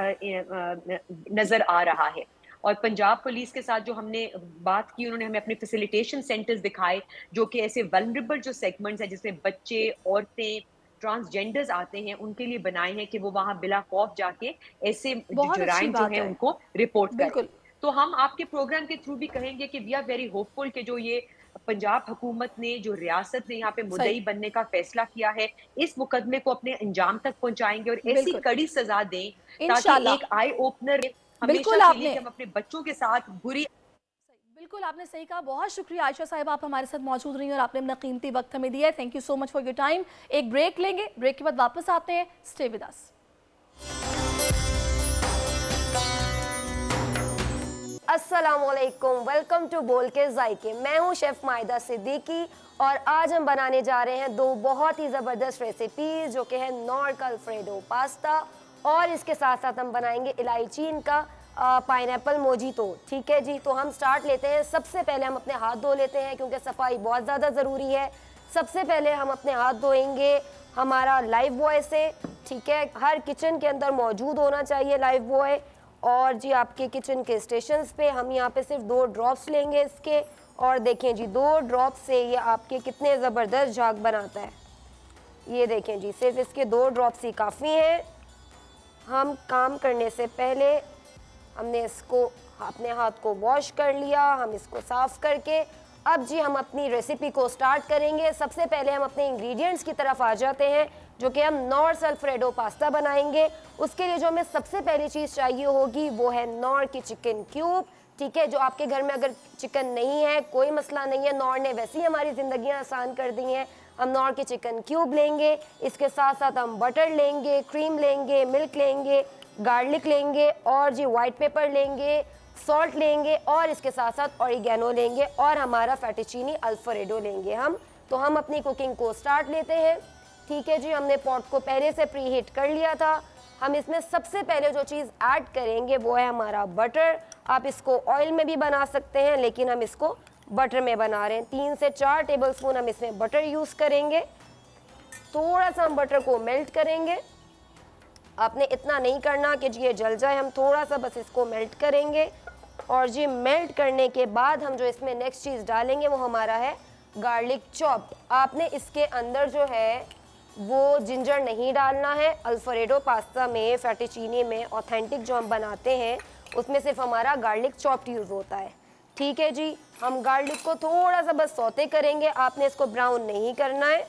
नजर आ रहा है। और पंजाब पुलिस के साथ जो हमने बात की, उन्होंने हमें अपने फैसिलिटेशन सेंटर्स दिखाए, जो कि ऐसे वल्नरेबल जो सेगमेंट्स हैं जिसमें बच्चे, औरतें, ट्रांसजेंडर्स आते हैं, उनके लिए बनाए हैं कि वो वहां बिला खौफ जाके ऐसे जुराइम जो हैं उनको रिपोर्ट करें। तो हम आपके प्रोग्राम के थ्रू भी कहेंगे कि वी आर वेरी होपफुल कि जो ये पंजाब हुकूमत ने, जो रियासत ने यहाँ पे मुद्दई बनने का फैसला किया है, इस मुकदमे को अपने अंजाम तक पहुंचाएंगे और ऐसी कड़ी सजा दें ताकि एक आई ओपनर हमेशा के लिए हम अपने बच्चों के साथ बुरी। बिल्कुल आपने सही कहा। बहुत शुक्रिया आयशा साहिब, आप हमारे साथ मौजूद रही और आपने अपना कीमती वक्त हमें दिया है। Thank you so much for your time. एक ब्रेक लेंगे, ब्रेक के बाद वापस आते हैं। Stay with us. अस्सलामुअलैकुम, वेलकम टू बोल के जायके। मैं हूँ शेफ माहिदा सिद्दीकी और आज हम बनाने जा रहे हैं दो बहुत ही ज़बरदस्त रेसिपी, जो कि है नॉर्क अल्फ्रेडो पास्ता, और इसके साथ साथ हम बनाएंगे इलायचीन का पाइनएप्पल मोजीतो। ठीक है जी, तो हम स्टार्ट लेते हैं। सबसे पहले हम अपने हाथ धो लेते हैं, क्योंकि सफाई बहुत ज़्यादा ज़रूरी है। सबसे पहले हम अपने हाथ धोएंगे हमारा लाइफ बॉय से। ठीक है, हर किचन के अंदर मौजूद होना चाहिए लाइफ बॉय। और जी आपके किचन के स्टेशंस पे हम यहाँ पे सिर्फ 2 ड्रॉप्स लेंगे इसके, और देखें जी 2 ड्रॉप से ये आपके कितने ज़बरदस्त झाग बनाता है। ये देखें जी, सिर्फ इसके 2 ड्रॉप्स ही काफ़ी हैं। हम काम करने से पहले हमने इसको अपने हाथ को वॉश कर लिया, हम इसको साफ़ करके अब जी हम अपनी रेसिपी को स्टार्ट करेंगे। सबसे पहले हम अपने इंग्रेडिएंट्स की तरफ आ जाते हैं, जो कि हम नॉर्क अल्फ्रेडो पास्ता बनाएंगे। उसके लिए जो हमें सबसे पहली चीज़ चाहिए होगी वो है नॉर्क की चिकन क्यूब। ठीक है, जो आपके घर में अगर चिकन नहीं है कोई मसला नहीं है, नॉर्क ने वैसे ही हमारी ज़िंदगियाँ आसान कर दी हैं। हम नॉर्क की चिकन क्यूब लेंगे, इसके साथ साथ हम बटर लेंगे, क्रीम लेंगे, मिल्क लेंगे, गार्लिक लेंगे, और जी वाइट पेपर लेंगे, सॉल्ट लेंगे, और इसके साथ साथ ऑरिगेनो लेंगे, और हमारा फेटुचीनी अल्फ्रेडो लेंगे हम। तो हम अपनी कुकिंग को स्टार्ट लेते हैं। ठीक है जी, हमने पॉट को पहले से प्री हीट कर लिया था। हम इसमें सबसे पहले जो चीज़ ऐड करेंगे वो है हमारा बटर। आप इसको ऑयल में भी बना सकते हैं, लेकिन हम इसको बटर में बना रहे हैं। 3 से 4 टेबलस्पून हम इसमें बटर यूज़ करेंगे। थोड़ा सा हम बटर को मेल्ट करेंगे। आपने इतना नहीं करना कि जी ये जल जाए, हम थोड़ा सा बस इसको मेल्ट करेंगे। और जी मेल्ट करने के बाद हम जो इसमें नेक्स्ट चीज़ डालेंगे वो हमारा है गार्लिक चॉप्ड। आपने इसके अंदर जो है वो जिंजर नहीं डालना है। अल्फ्रेडो पास्ता में, फेटुचीनी में, ऑथेंटिक जो हम बनाते हैं उसमें सिर्फ हमारा गार्लिक चॉप्ड यूज़ होता है। ठीक है जी, हम गार्लिक को थोड़ा सा बस सौते करेंगे, आपने इसको ब्राउन नहीं करना है।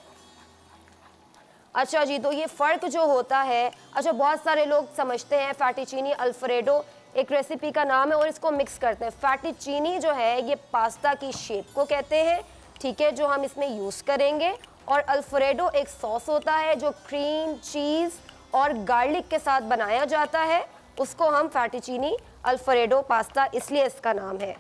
अच्छा जी, तो ये फ़र्क जो होता है, अच्छा बहुत सारे लोग समझते हैं फेटुचीनी अल्फ्रेडो एक रेसिपी का नाम है और इसको मिक्स करते हैं। फेटुचीनी जो है ये पास्ता की शेप को कहते हैं, ठीक है, जो हम इसमें यूज़ करेंगे। और अल्फ्रेडो एक सॉस होता है जो क्रीम, चीज़ और गार्लिक के साथ बनाया जाता है, उसको हम फेटुचीनी अल्फ्रेडो पास्ता इसलिए इसका नाम है।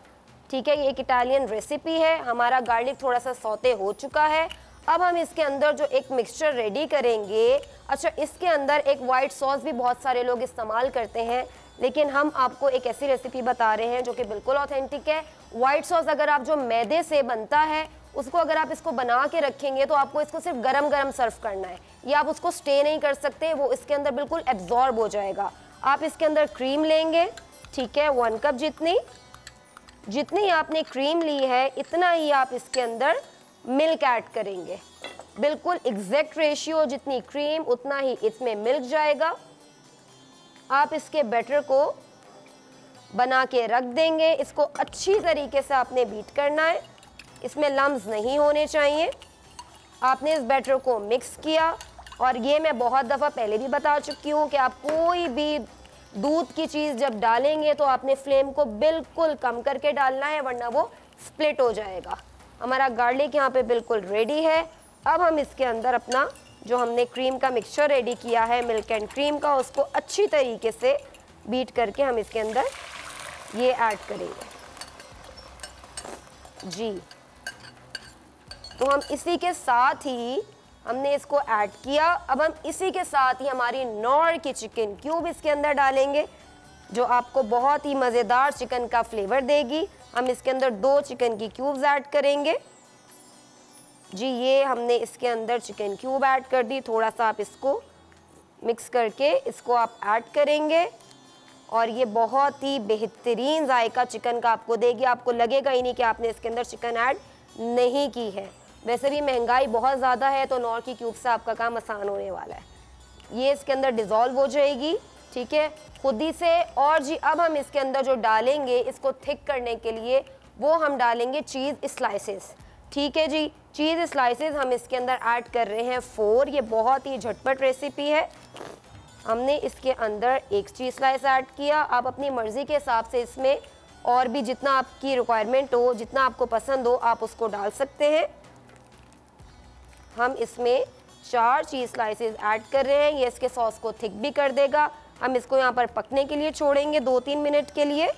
ठीक है, ये एक इटालियन रेसिपी है। हमारा गार्लिक थोड़ा सा सौते हो चुका है। अब हम इसके अंदर जो एक मिक्सचर रेडी करेंगे, अच्छा इसके अंदर एक वाइट सॉस भी बहुत सारे लोग इस्तेमाल करते हैं, लेकिन हम आपको एक ऐसी रेसिपी बता रहे हैं जो कि बिल्कुल ऑथेंटिक है। वाइट सॉस अगर आप जो मैदे से बनता है उसको अगर आप इसको बना के रखेंगे तो आपको इसको सिर्फ गरम गरम सर्व करना है, या आप उसको स्टे नहीं कर सकते, वो इसके अंदर बिल्कुल एब्जॉर्ब हो जाएगा। आप इसके अंदर क्रीम लेंगे, ठीक है, 1 कप जितनी आपने क्रीम ली है इतना ही आप इसके अंदर मिल्क ऐड करेंगे। बिल्कुल एग्जैक्ट रेशियो, जितनी क्रीम उतना ही इसमें मिल्क जाएगा। आप इसके बैटर को बना के रख देंगे। इसको अच्छी तरीके से आपने बीट करना है, इसमें लम्स नहीं होने चाहिए। आपने इस बैटर को मिक्स किया, और ये मैं बहुत दफ़ा पहले भी बता चुकी हूँ कि आप कोई भी दूध की चीज़ जब डालेंगे तो आपने फ्लेम को बिल्कुल कम करके डालना है, वरना वो स्प्लिट हो जाएगा। हमारा गार्लिक यहाँ पे बिल्कुल रेडी है। अब हम इसके अंदर अपना जो हमने क्रीम का मिक्सचर रेडी किया है, मिल्क एंड क्रीम का, उसको अच्छी तरीके से बीट करके हम इसके अंदर ये ऐड करेंगे जी। तो हम इसी के साथ ही हमने इसको ऐड किया। अब हम इसी के साथ ही हमारी नॉर की चिकन क्यूब इसके अंदर डालेंगे, जो आपको बहुत ही मज़ेदार चिकन का फ्लेवर देगी। हम इसके अंदर 2 चिकन की क्यूब्स ऐड करेंगे जी। ये हमने इसके अंदर चिकन क्यूब ऐड कर दी। थोड़ा सा आप इसको मिक्स करके इसको आप ऐड करेंगे, और ये बहुत ही बेहतरीन जायका चिकन का आपको देगी। आपको लगेगा ही नहीं कि आपने इसके अंदर चिकन ऐड नहीं की है। वैसे भी महंगाई बहुत ज़्यादा है, तो नॉर की क्यूब से आपका काम आसान होने वाला है। ये इसके अंदर डिज़ोल्व हो जाएगी, ठीक है, खुद ही से। और जी अब हम इसके अंदर जो डालेंगे इसको थिक करने के लिए, वो हम डालेंगे चीज़ स्लाइसेस, ठीक है जी। चीज़ स्लाइसेस हम इसके अंदर ऐड कर रहे हैं 4। ये बहुत ही झटपट रेसिपी है। हमने इसके अंदर 1 चीज़ स्लाइस ऐड किया। आप अपनी मर्ज़ी के हिसाब से इसमें और भी जितना आपकी रिक्वायरमेंट हो, जितना आपको पसंद हो, आप उसको डाल सकते हैं। हम इसमें 4 चीज़ स्लाइसेस ऐड कर रहे हैं। ये इसके सॉस को थिक भी कर देगा। हम इसको यहाँ पर पकने के लिए छोड़ेंगे 2-3 मिनट के लिए,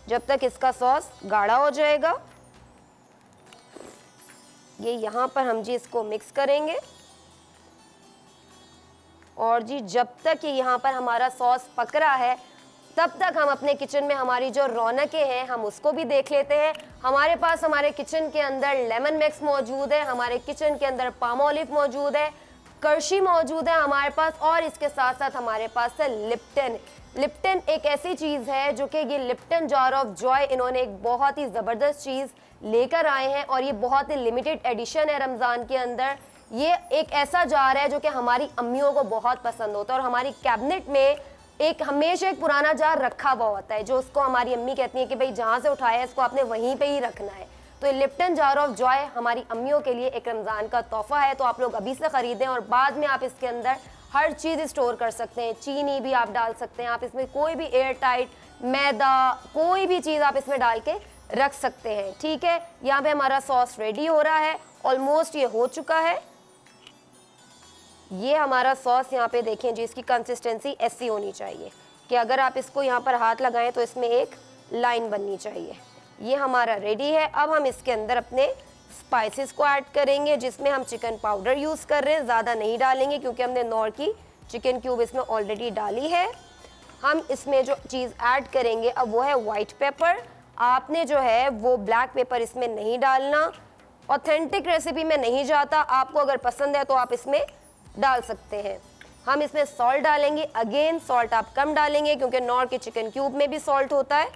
जब तक इसका सॉस गाढ़ा हो जाएगा। ये यहाँ पर हम जी इसको मिक्स करेंगे, और जी जब तक ये यहाँ पर हमारा सॉस पक रहा है, तब तक हम अपने किचन में हमारी जो रौनकें हैं हम उसको भी देख लेते हैं। हमारे पास हमारे किचन के अंदर लेमन मिक्स मौजूद है, हमारे किचन के अंदर पाम ऑलिव मौजूद है, करशी मौजूद है हमारे पास, और इसके साथ साथ हमारे पास है लिप्टन। लिप्टन एक ऐसी चीज़ है जो कि ये लिप्टन जार ऑफ जॉय, इन्होंने एक बहुत ही ज़बरदस्त चीज़ लेकर आए हैं, और ये बहुत ही लिमिटेड एडिशन है रमज़ान के अंदर। ये एक ऐसा जार है जो कि हमारी अम्मियों को बहुत पसंद होता है, और हमारी कैबिनेट में हमेशा एक पुराना जार रखा हुआ होता है, जो उसको हमारी अम्मी कहती है कि भाई जहाँ से उठाया है इसको आपने वहीं पे ही रखना है। तो ये लिप्टन जार ऑफ जॉय हमारी अम्मियों के लिए एक रमज़ान का तोहफा है। तो आप लोग अभी से ख़रीदें, और बाद में आप इसके अंदर हर चीज़ स्टोर कर सकते हैं। चीनी भी आप डाल सकते हैं, आप इसमें कोई भी एयर टाइट मैदा कोई भी चीज़ आप इसमें डाल के रख सकते हैं, ठीक है। यहाँ पे हमारा सॉस रेडी हो रहा है, ऑलमोस्ट ये हो चुका है। ये हमारा सॉस यहाँ पे देखें जी, इसकी कंसिस्टेंसी ऐसी होनी चाहिए कि अगर आप इसको यहाँ पर हाथ लगाएं तो इसमें एक लाइन बननी चाहिए। ये हमारा रेडी है। अब हम इसके अंदर अपने स्पाइसेस को ऐड करेंगे, जिसमें हम चिकन पाउडर यूज़ कर रहे हैं। ज़्यादा नहीं डालेंगे क्योंकि हमने नॉर की चिकन क्यूब इसमें ऑलरेडी डाली है। हम इसमें जो चीज़ ऐड करेंगे अब वो है वाइट पेपर। आपने जो है वो ब्लैक पेपर इसमें नहीं डालना, ऑथेंटिक रेसिपी में नहीं जाता। आपको अगर पसंद है तो आप इसमें डाल सकते हैं। हम इसमें सॉल्ट डालेंगे, अगेन सॉल्ट आप कम डालेंगे क्योंकि नॉर के चिकन क्यूब में भी सॉल्ट होता है।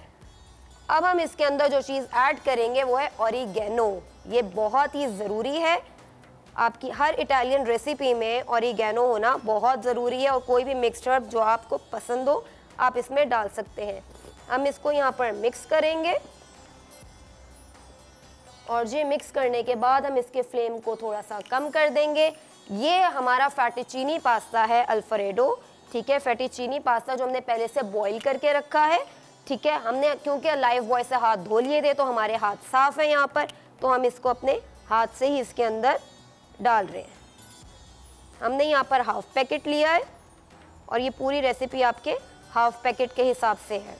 अब हम इसके अंदर जो चीज़ ऐड करेंगे वो है ऑरिगेनो। ये बहुत ही ज़रूरी है, आपकी हर इटालियन रेसिपी में ऑरिगेनो होना बहुत ज़रूरी है, और कोई भी मिक्स्ड हर्ब जो आपको पसंद हो आप इसमें डाल सकते हैं। हम इसको यहाँ पर मिक्स करेंगे, और ये मिक्स करने के बाद हम इसके फ्लेम को थोड़ा सा कम कर देंगे। ये हमारा फैटिचीनी पास्ता है अल्फ्रेडो, ठीक है। फैटिचीनी पास्ता जो हमने पहले से बॉईल करके रखा है, ठीक है। हमने क्योंकि लाइव बॉय से हाथ धो लिए थे तो हमारे हाथ साफ है यहाँ पर, तो हम इसको अपने हाथ से ही इसके अंदर डाल रहे हैं। हमने यहाँ पर हाफ पैकेट लिया है, और ये पूरी रेसिपी आपके हाफ पैकेट के हिसाब से है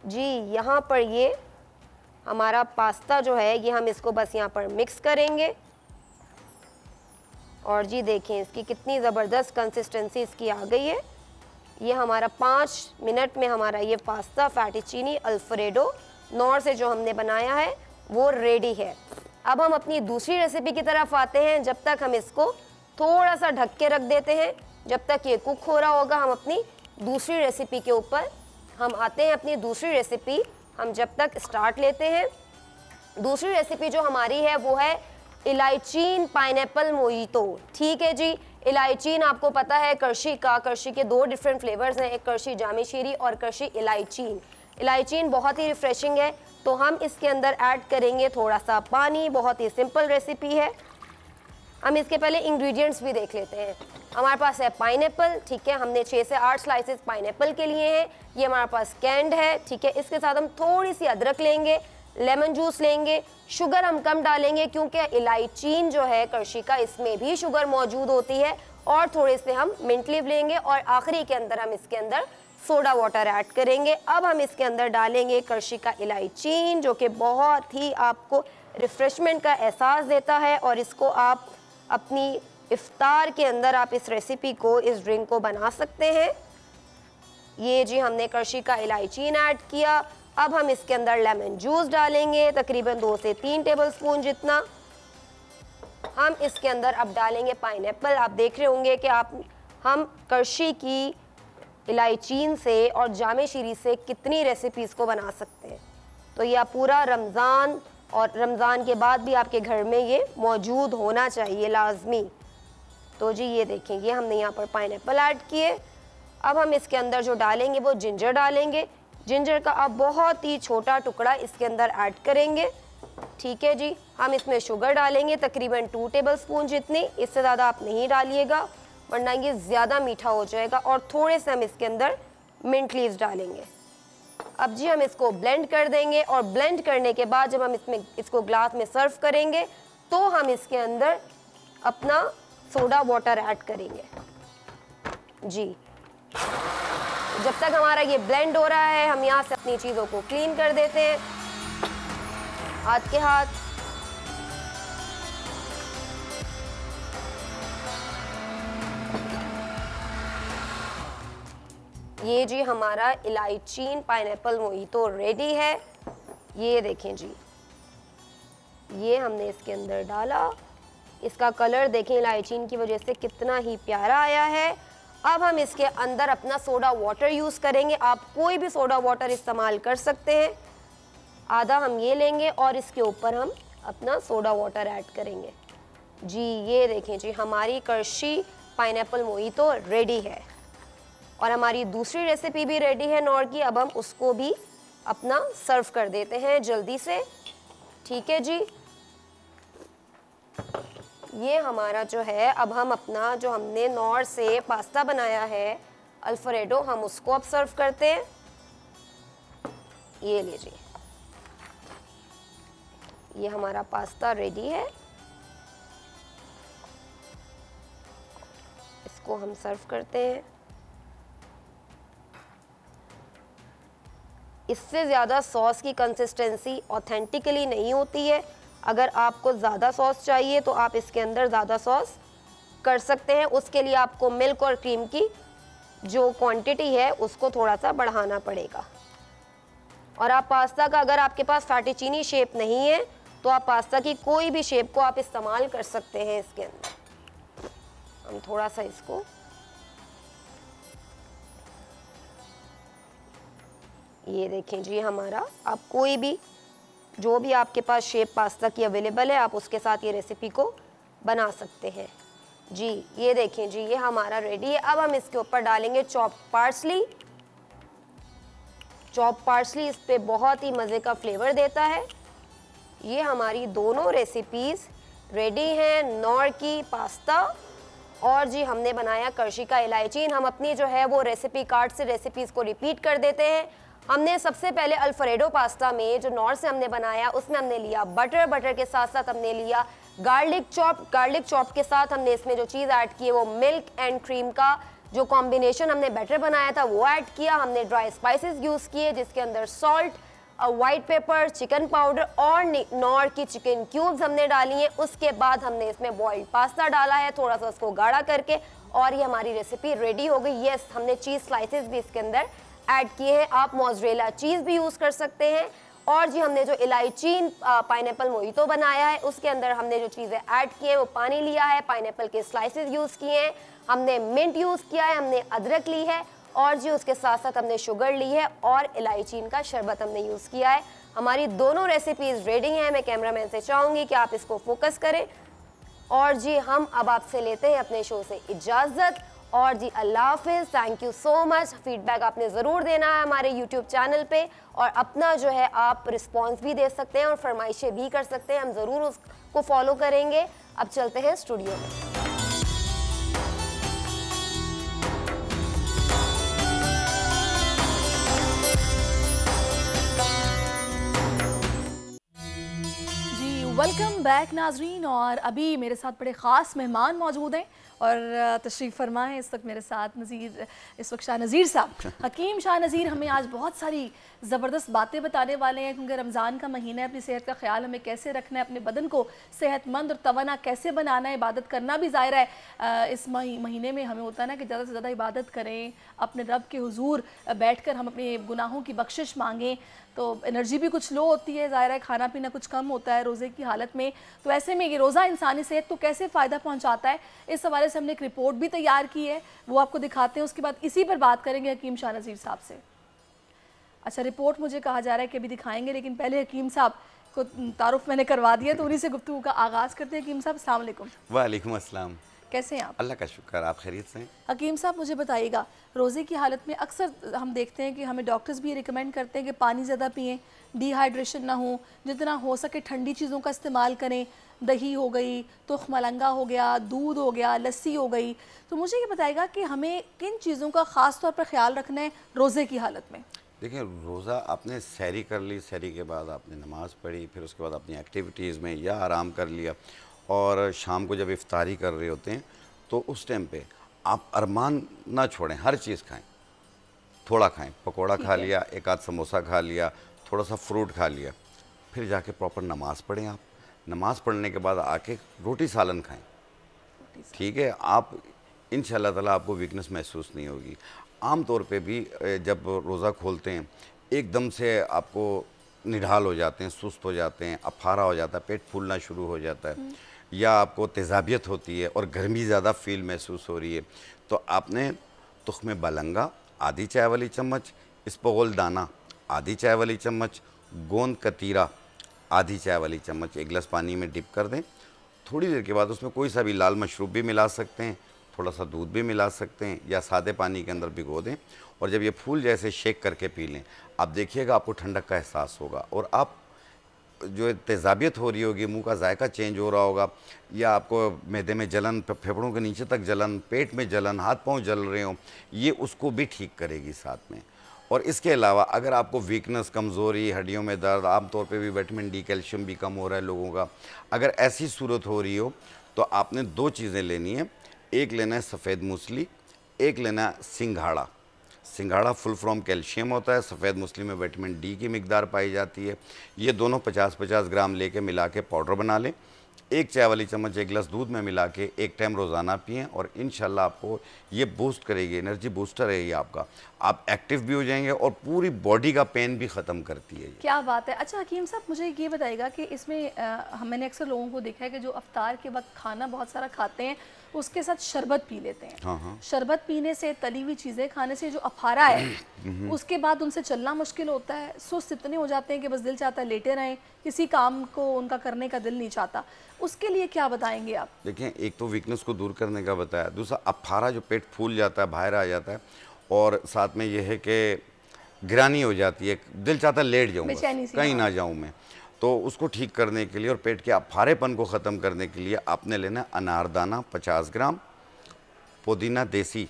जी। यहाँ पर ये हमारा पास्ता जो है ये हम इसको बस यहाँ पर मिक्स करेंगे, और जी देखें इसकी कितनी ज़बरदस्त कंसिस्टेंसी इसकी आ गई है। ये हमारा 5 मिनट में हमारा ये पास्ता फैटिचीनी अल्फ्रेडो नॉर से जो हमने बनाया है वो रेडी है। अब हम अपनी दूसरी रेसिपी की तरफ आते हैं। जब तक हम इसको थोड़ा सा ढक के रख देते हैं, जब तक ये कुक हो रहा होगा, हम अपनी दूसरी रेसिपी के ऊपर हम आते हैं। अपनी दूसरी रेसिपी हम जब तक स्टार्ट लेते हैं, दूसरी रेसिपी जो हमारी है वो है इलायचीन पाइनएप्पल मोहितो। ठीक है जी, इलायचीन आपको पता है करशी के 2 डिफरेंट फ्लेवर्स हैं, एक करशी जामी शीरी और करशी इलायचीन। इलायचीन बहुत ही रिफ्रेशिंग है, तो हम इसके अंदर ऐड करेंगे थोड़ा सा पानी। बहुत ही सिंपल रेसिपी है। हम इसके पहले इंग्रेडिएंट्स भी देख लेते हैं। हमारे पास है पाइनएप्पल, ठीक है, हमने 6 से 8 स्लाइसेस पाइनएप्पल के लिए हैं। ये हमारे पास कैंड है, ठीक है। इसके साथ हम थोड़ी सी अदरक लेंगे, लेमन जूस लेंगे। शुगर हम कम डालेंगे क्योंकि इलायचीन जो है करशी का, इसमें भी शुगर मौजूद होती है। और थोड़े से हम मिंट लीव लेंगे और आखिरी के अंदर हम इसके अंदर सोडा वाटर ऐड करेंगे। अब हम इसके अंदर डालेंगे करशी का इलायचीन, जो कि बहुत ही आपको रिफ्रेशमेंट का एहसास देता है। और इसको आप अपनी इफ्तार के अंदर आप इस रेसिपी को, इस ड्रिंक को बना सकते हैं। ये जी हमने करशी का इलायचीन ऐड किया। अब हम इसके अंदर लेमन जूस डालेंगे, तकरीबन 2 से 3 टेबलस्पून जितना। हम इसके अंदर अब डालेंगे पाइनएप्पल। आप देख रहे होंगे कि हम करशी की इलायचीन से और जामे शीरी से कितनी रेसिपीज़ को बना सकते हैं। तो यह पूरा रमज़ान और रमज़ान के बाद भी आपके घर में ये मौजूद होना चाहिए लाजमी। तो जी ये देखेंगे हमने यहाँ पर पाइनएप्पल ऐड किए। अब हम इसके अंदर जो डालेंगे वो जिंजर डालेंगे। जिंजर का आप बहुत ही छोटा टुकड़ा इसके अंदर ऐड करेंगे। ठीक है जी, हम इसमें शुगर डालेंगे तकरीबन 2 टेबलस्पून जितनी, इससे ज़्यादा आप नहीं डालिएगा वरना ये ज़्यादा मीठा हो जाएगा। और थोड़े से हम इसके अंदर मिंट लीव्स डालेंगे। अब जी हम इसको ब्लेंड कर देंगे और ब्लेंड करने के बाद जब हम इसको ग्लास में सर्व करेंगे तो हम इसके अंदर अपना सोडा वाटर ऐड करेंगे। जी जब तक हमारा ये ब्लेंड हो रहा है हम यहाँ से अपनी चीज़ों को क्लीन कर देते हैं हाथ के हाथ। ये जी हमारा इलायचीन पाइनएप्पल मोहितो रेडी है। ये देखें जी, ये हमने इसके अंदर डाला। इसका कलर देखें इलायचीन की वजह से कितना ही प्यारा आया है। अब हम इसके अंदर अपना सोडा वाटर यूज़ करेंगे। आप कोई भी सोडा वाटर इस्तेमाल कर सकते हैं। आधा हम ये लेंगे और इसके ऊपर हम अपना सोडा वाटर ऐड करेंगे। जी ये देखें जी, हमारी करशी पाइनएप्पल मोहितो रेडी है और हमारी दूसरी रेसिपी भी रेडी है नॉर की। अब हम उसको भी अपना सर्व कर देते हैं जल्दी से। ठीक है जी, ये हमारा जो है, अब हम अपना जो हमने नॉर से पास्ता बनाया है अल्फ्रेडो, हम उसको अब सर्व करते हैं। ये लीजिए, ये हमारा पास्ता रेडी है। इसको हम सर्व करते हैं। इससे ज़्यादा सॉस की कंसिस्टेंसी ऑथेंटिकली नहीं होती है। अगर आपको ज़्यादा सॉस चाहिए तो आप इसके अंदर ज़्यादा सॉस कर सकते हैं। उसके लिए आपको मिल्क और क्रीम की जो क्वांटिटी है उसको थोड़ा सा बढ़ाना पड़ेगा। और आप पास्ता का, अगर आपके पास फैटिचीनी शेप नहीं है तो आप पास्ता की कोई भी शेप को आप इस्तेमाल कर सकते हैं। इसके अंदर हम थोड़ा सा इसको ये देखें जी, हमारा आप कोई भी जो भी आपके पास शेप पास्ता की अवेलेबल है आप उसके साथ ये रेसिपी को बना सकते हैं। जी ये देखें जी, ये हमारा रेडी है। अब हम इसके ऊपर डालेंगे चॉप पार्सली। चॉप पार्सली इस पे बहुत ही मज़े का फ्लेवर देता है। ये हमारी दोनों रेसिपीज़ रेडी हैं, नॉर की पास्ता और जी हमने बनाया करशी का इलायचीन। हम अपनी जो है वो रेसिपी कार्ड से रेसिपीज़ को रिपीट कर देते हैं। हमने सबसे पहले अल्फ्रेडो पास्ता में जो नॉर से हमने बनाया उसमें हमने लिया बटर, बटर के साथ साथ हमने लिया गार्लिक चॉप के साथ हमने इसमें जो चीज़ ऐड की है वो मिल्क एंड क्रीम का जो कॉम्बिनेशन हमने बैटर बनाया था वो ऐड किया। हमने ड्राई स्पाइसेस यूज़ किए जिसके अंदर salt, white paper, chicken powder और नॉर की चिकन क्यूब्स हमने डाली हैं। उसके बाद हमने इसमें बॉइल्ड पास्ता डाला है थोड़ा सा उसको गाढ़ा करके और ये हमारी रेसिपी रेडी हो गई। यस, हमने चीज़ स्लाइसेस भी इसके अंदर ऐड किए हैं। आप मोज़रेला चीज़ भी यूज़ कर सकते हैं। और जी हमने जो इलायचीन पाइनएप्पल मोहितो बनाया है उसके अंदर हमने जो चीज़ें ऐड की हैं वो पानी लिया है, पाइनएप्पल के स्लाइसेस यूज़ किए हैं, हमने मिंट यूज़ किया है, हमने अदरक ली है और जी उसके साथ साथ हमने शुगर ली है और इलायचीन का शरबत हमने यूज़ किया है। हमारी दोनों रेसिपीज रेडी हैं। मैं कैमरामैन से चाहूँगी कि आप इसको फोकस करें। और जी हम अब आपसे लेते हैं अपने शो से इजाज़त। और जी अल्लाह हाफिज़, thank you so much. Feedback आपने ज़रूर देना है हमारे यूट्यूब चैनल पे, और अपना जो है आप रिस्पॉन्स भी दे सकते हैं और फरमाइशें भी कर सकते हैं, हम ज़रूर उसको फॉलो करेंगे। अब चलते हैं स्टूडियो में। वेलकम बैक नाजरीन। और अभी मेरे साथ बड़े ख़ास मेहमान मौजूद हैं और तशरीफ़ फरमा है इस वक्त मेरे साथ इस वक्त शाह नज़ीर साहब। हकीम शाह नज़ीर हमें आज बहुत सारी ज़बरदस्त बातें बताने वाले हैं, क्योंकि रमज़ान का महीना है। अपनी सेहत का ख्याल हमें कैसे रखना है, अपने बदन को सेहतमंद और तवाना कैसे बनाना है, इबादत करना भी ज़ाहिर है इस महीने में हमें होता है ना कि ज़्यादा से ज़्यादा इबादत करें, अपने रब के हुजूर बैठकर हम अपने गुनाहों की बख्शिश मांगें, तो एनर्जी भी कुछ लो होती है, ज़ाहिर है खाना पीना कुछ कम होता है रोज़े की हालत में। तो ऐसे में ये रोज़ा इंसानी सेहत को कैसे फ़ायदा पहुंचाता है, इस हवाले से हमने एक रिपोर्ट भी तैयार की है, वो आपको दिखाते हैं। उसके बाद इसी पर बात करेंगे हकीम शाह नज़ीर साहब से। अच्छा, रिपोर्ट मुझे कहा जा रहा है कि अभी दिखाएंगे, लेकिन पहले हकीम साहब को तारुफ मैंने करवा दिया, तो उन्हीं से गुफ्तगू का आगाज़ करते हैं। हकीम साहब अस्सलाम वालेकुम। वालेकुम अस्सलाम। कैसे हैं आप? अल्लाह का शुक्र, आप खैरियत से हैं? हकीम साहब मुझे बताइएगा, रोज़े की हालत में अक्सर हम देखते हैं कि हमें डॉक्टर्स भी रिकमेंड करते हैं कि पानी ज़्यादा पिएं, डिहाइड्रेशन ना हो, जितना हो सके ठंडी चीज़ों का इस्तेमाल करें। दही हो गई, तुख मलंगा हो गया, दूध हो गया, लस्सी हो गई। तो मुझे ये बताइएगा कि हमें किन चीज़ों का ख़ास तौर पर ख्याल रखना है रोज़े की हालत में? देखिए, रोज़ा आपने सहरी कर ली, सहरी के बाद आपने नमाज़ पढ़ी, फिर उसके बाद अपनी एक्टिविटीज़ में या आराम कर लिया, और शाम को जब इफ्तारी कर रहे होते हैं तो उस टाइम पे आप अरमान ना छोड़ें, हर चीज़ खाएं, थोड़ा खाएं। पकोड़ा खा लिया, एक आध समोसा खा लिया, थोड़ा सा फ्रूट खा लिया, फिर जाके प्रॉपर नमाज़ पढ़ें। आप नमाज़ पढ़ने के बाद आके रोटी सालन खाएं, ठीक है? आप इंशाअल्लाह ताला आपको वीकनेस महसूस नहीं होगी। आम तौर पे भी जब रोज़ा खोलते हैं एकदम से आपको निढाल हो जाते हैं, सुस्त हो जाते हैं, अफारा हो जाता है, पेट फूलना शुरू हो जाता है, या आपको तेज़ाबियत होती है और गर्मी ज़्यादा फील महसूस हो रही है, तो आपने तुख्मे बलंगा आधी चाय वाली चम्मच, इसबगोल दाना आधी चाय वाली चम्मच, गोंद कतीरा आधी चाय वाली चम्मच एक गिलास पानी में डिप कर दें। थोड़ी देर के बाद उसमें कोई सा भी लाल मशरूब भी मिला सकते हैं, थोड़ा सा दूध भी मिला सकते हैं, या सादे पानी के अंदर भिगो दें, और जब ये फूल जैसे शेक करके पी लें, आप देखिएगा आपको ठंडक का एहसास होगा, और आप जो तेज़ाबियत हो रही होगी, मुंह का जायका चेंज हो रहा होगा, या आपको मैदे में जलन, फेफड़ों के नीचे तक जलन, पेट में जलन, हाथ पांव जल रहे हों, ये उसको भी ठीक करेगी साथ में। और इसके अलावा अगर आपको वीकनेस, कमज़ोरी, हड्डियों में दर्द, आमतौर पे भी विटामिन डी, कैल्शियम भी कम हो रहा है लोगों का, अगर ऐसी सूरत हो रही हो तो आपने दो चीज़ें लेनी है। एक लेना है सफ़ेद मूसली, एक लेना है सिंघाड़ा। सिंघाड़ा फुल फ्रॉम कैल्शियम होता है, सफ़ेद मूसली में विटामिन डी की मिकदार पाई जाती है। ये दोनों 50-50 ग्राम लेके मिला के पाउडर बना लें, एक चाय वाली चम्मच एक गिलास दूध में मिला के एक टाइम रोज़ाना पिएं, और इंशाल्लाह आपको ये बूस्ट करेगी, एनर्जी बूस्टर है ये आपका। आप एक्टिव भी हो जाएंगे और पूरी बॉडी का पेन भी ख़त्म करती है। क्या बात है। अच्छा हकीम साहब मुझे ये बताइएगा कि इसमें मैंने अक्सर लोगों को देखा है कि जो अफ्तार के वक्त खाना बहुत सारा खाते हैं उसके साथ शरबत पी लेते हैं। हाँ। शरबत पीने से, तली हुई चीज़ें खाने से जो अफारा है उसके बाद उनसे चलना मुश्किल होता है, सुस्त इतने हो जाते हैं कि बस दिल चाहता है लेटे रहें, किसी काम को उनका करने का दिल नहीं चाहता। उसके लिए क्या बताएंगे आप? देखिए, एक तो वीकनेस को दूर करने का बताया, दूसरा अफारा जो पेट फूल जाता है, बाहर आ जाता है, और साथ में यह है कि गिरानी हो जाती है, दिल चाहता है लेट जाऊँ, कहीं ना जाऊँ मैं, तो उसको ठीक करने के लिए और पेट के अफारेपन को ख़त्म करने के लिए आपने लेना अनारदाना 50 ग्राम, पुदीना देसी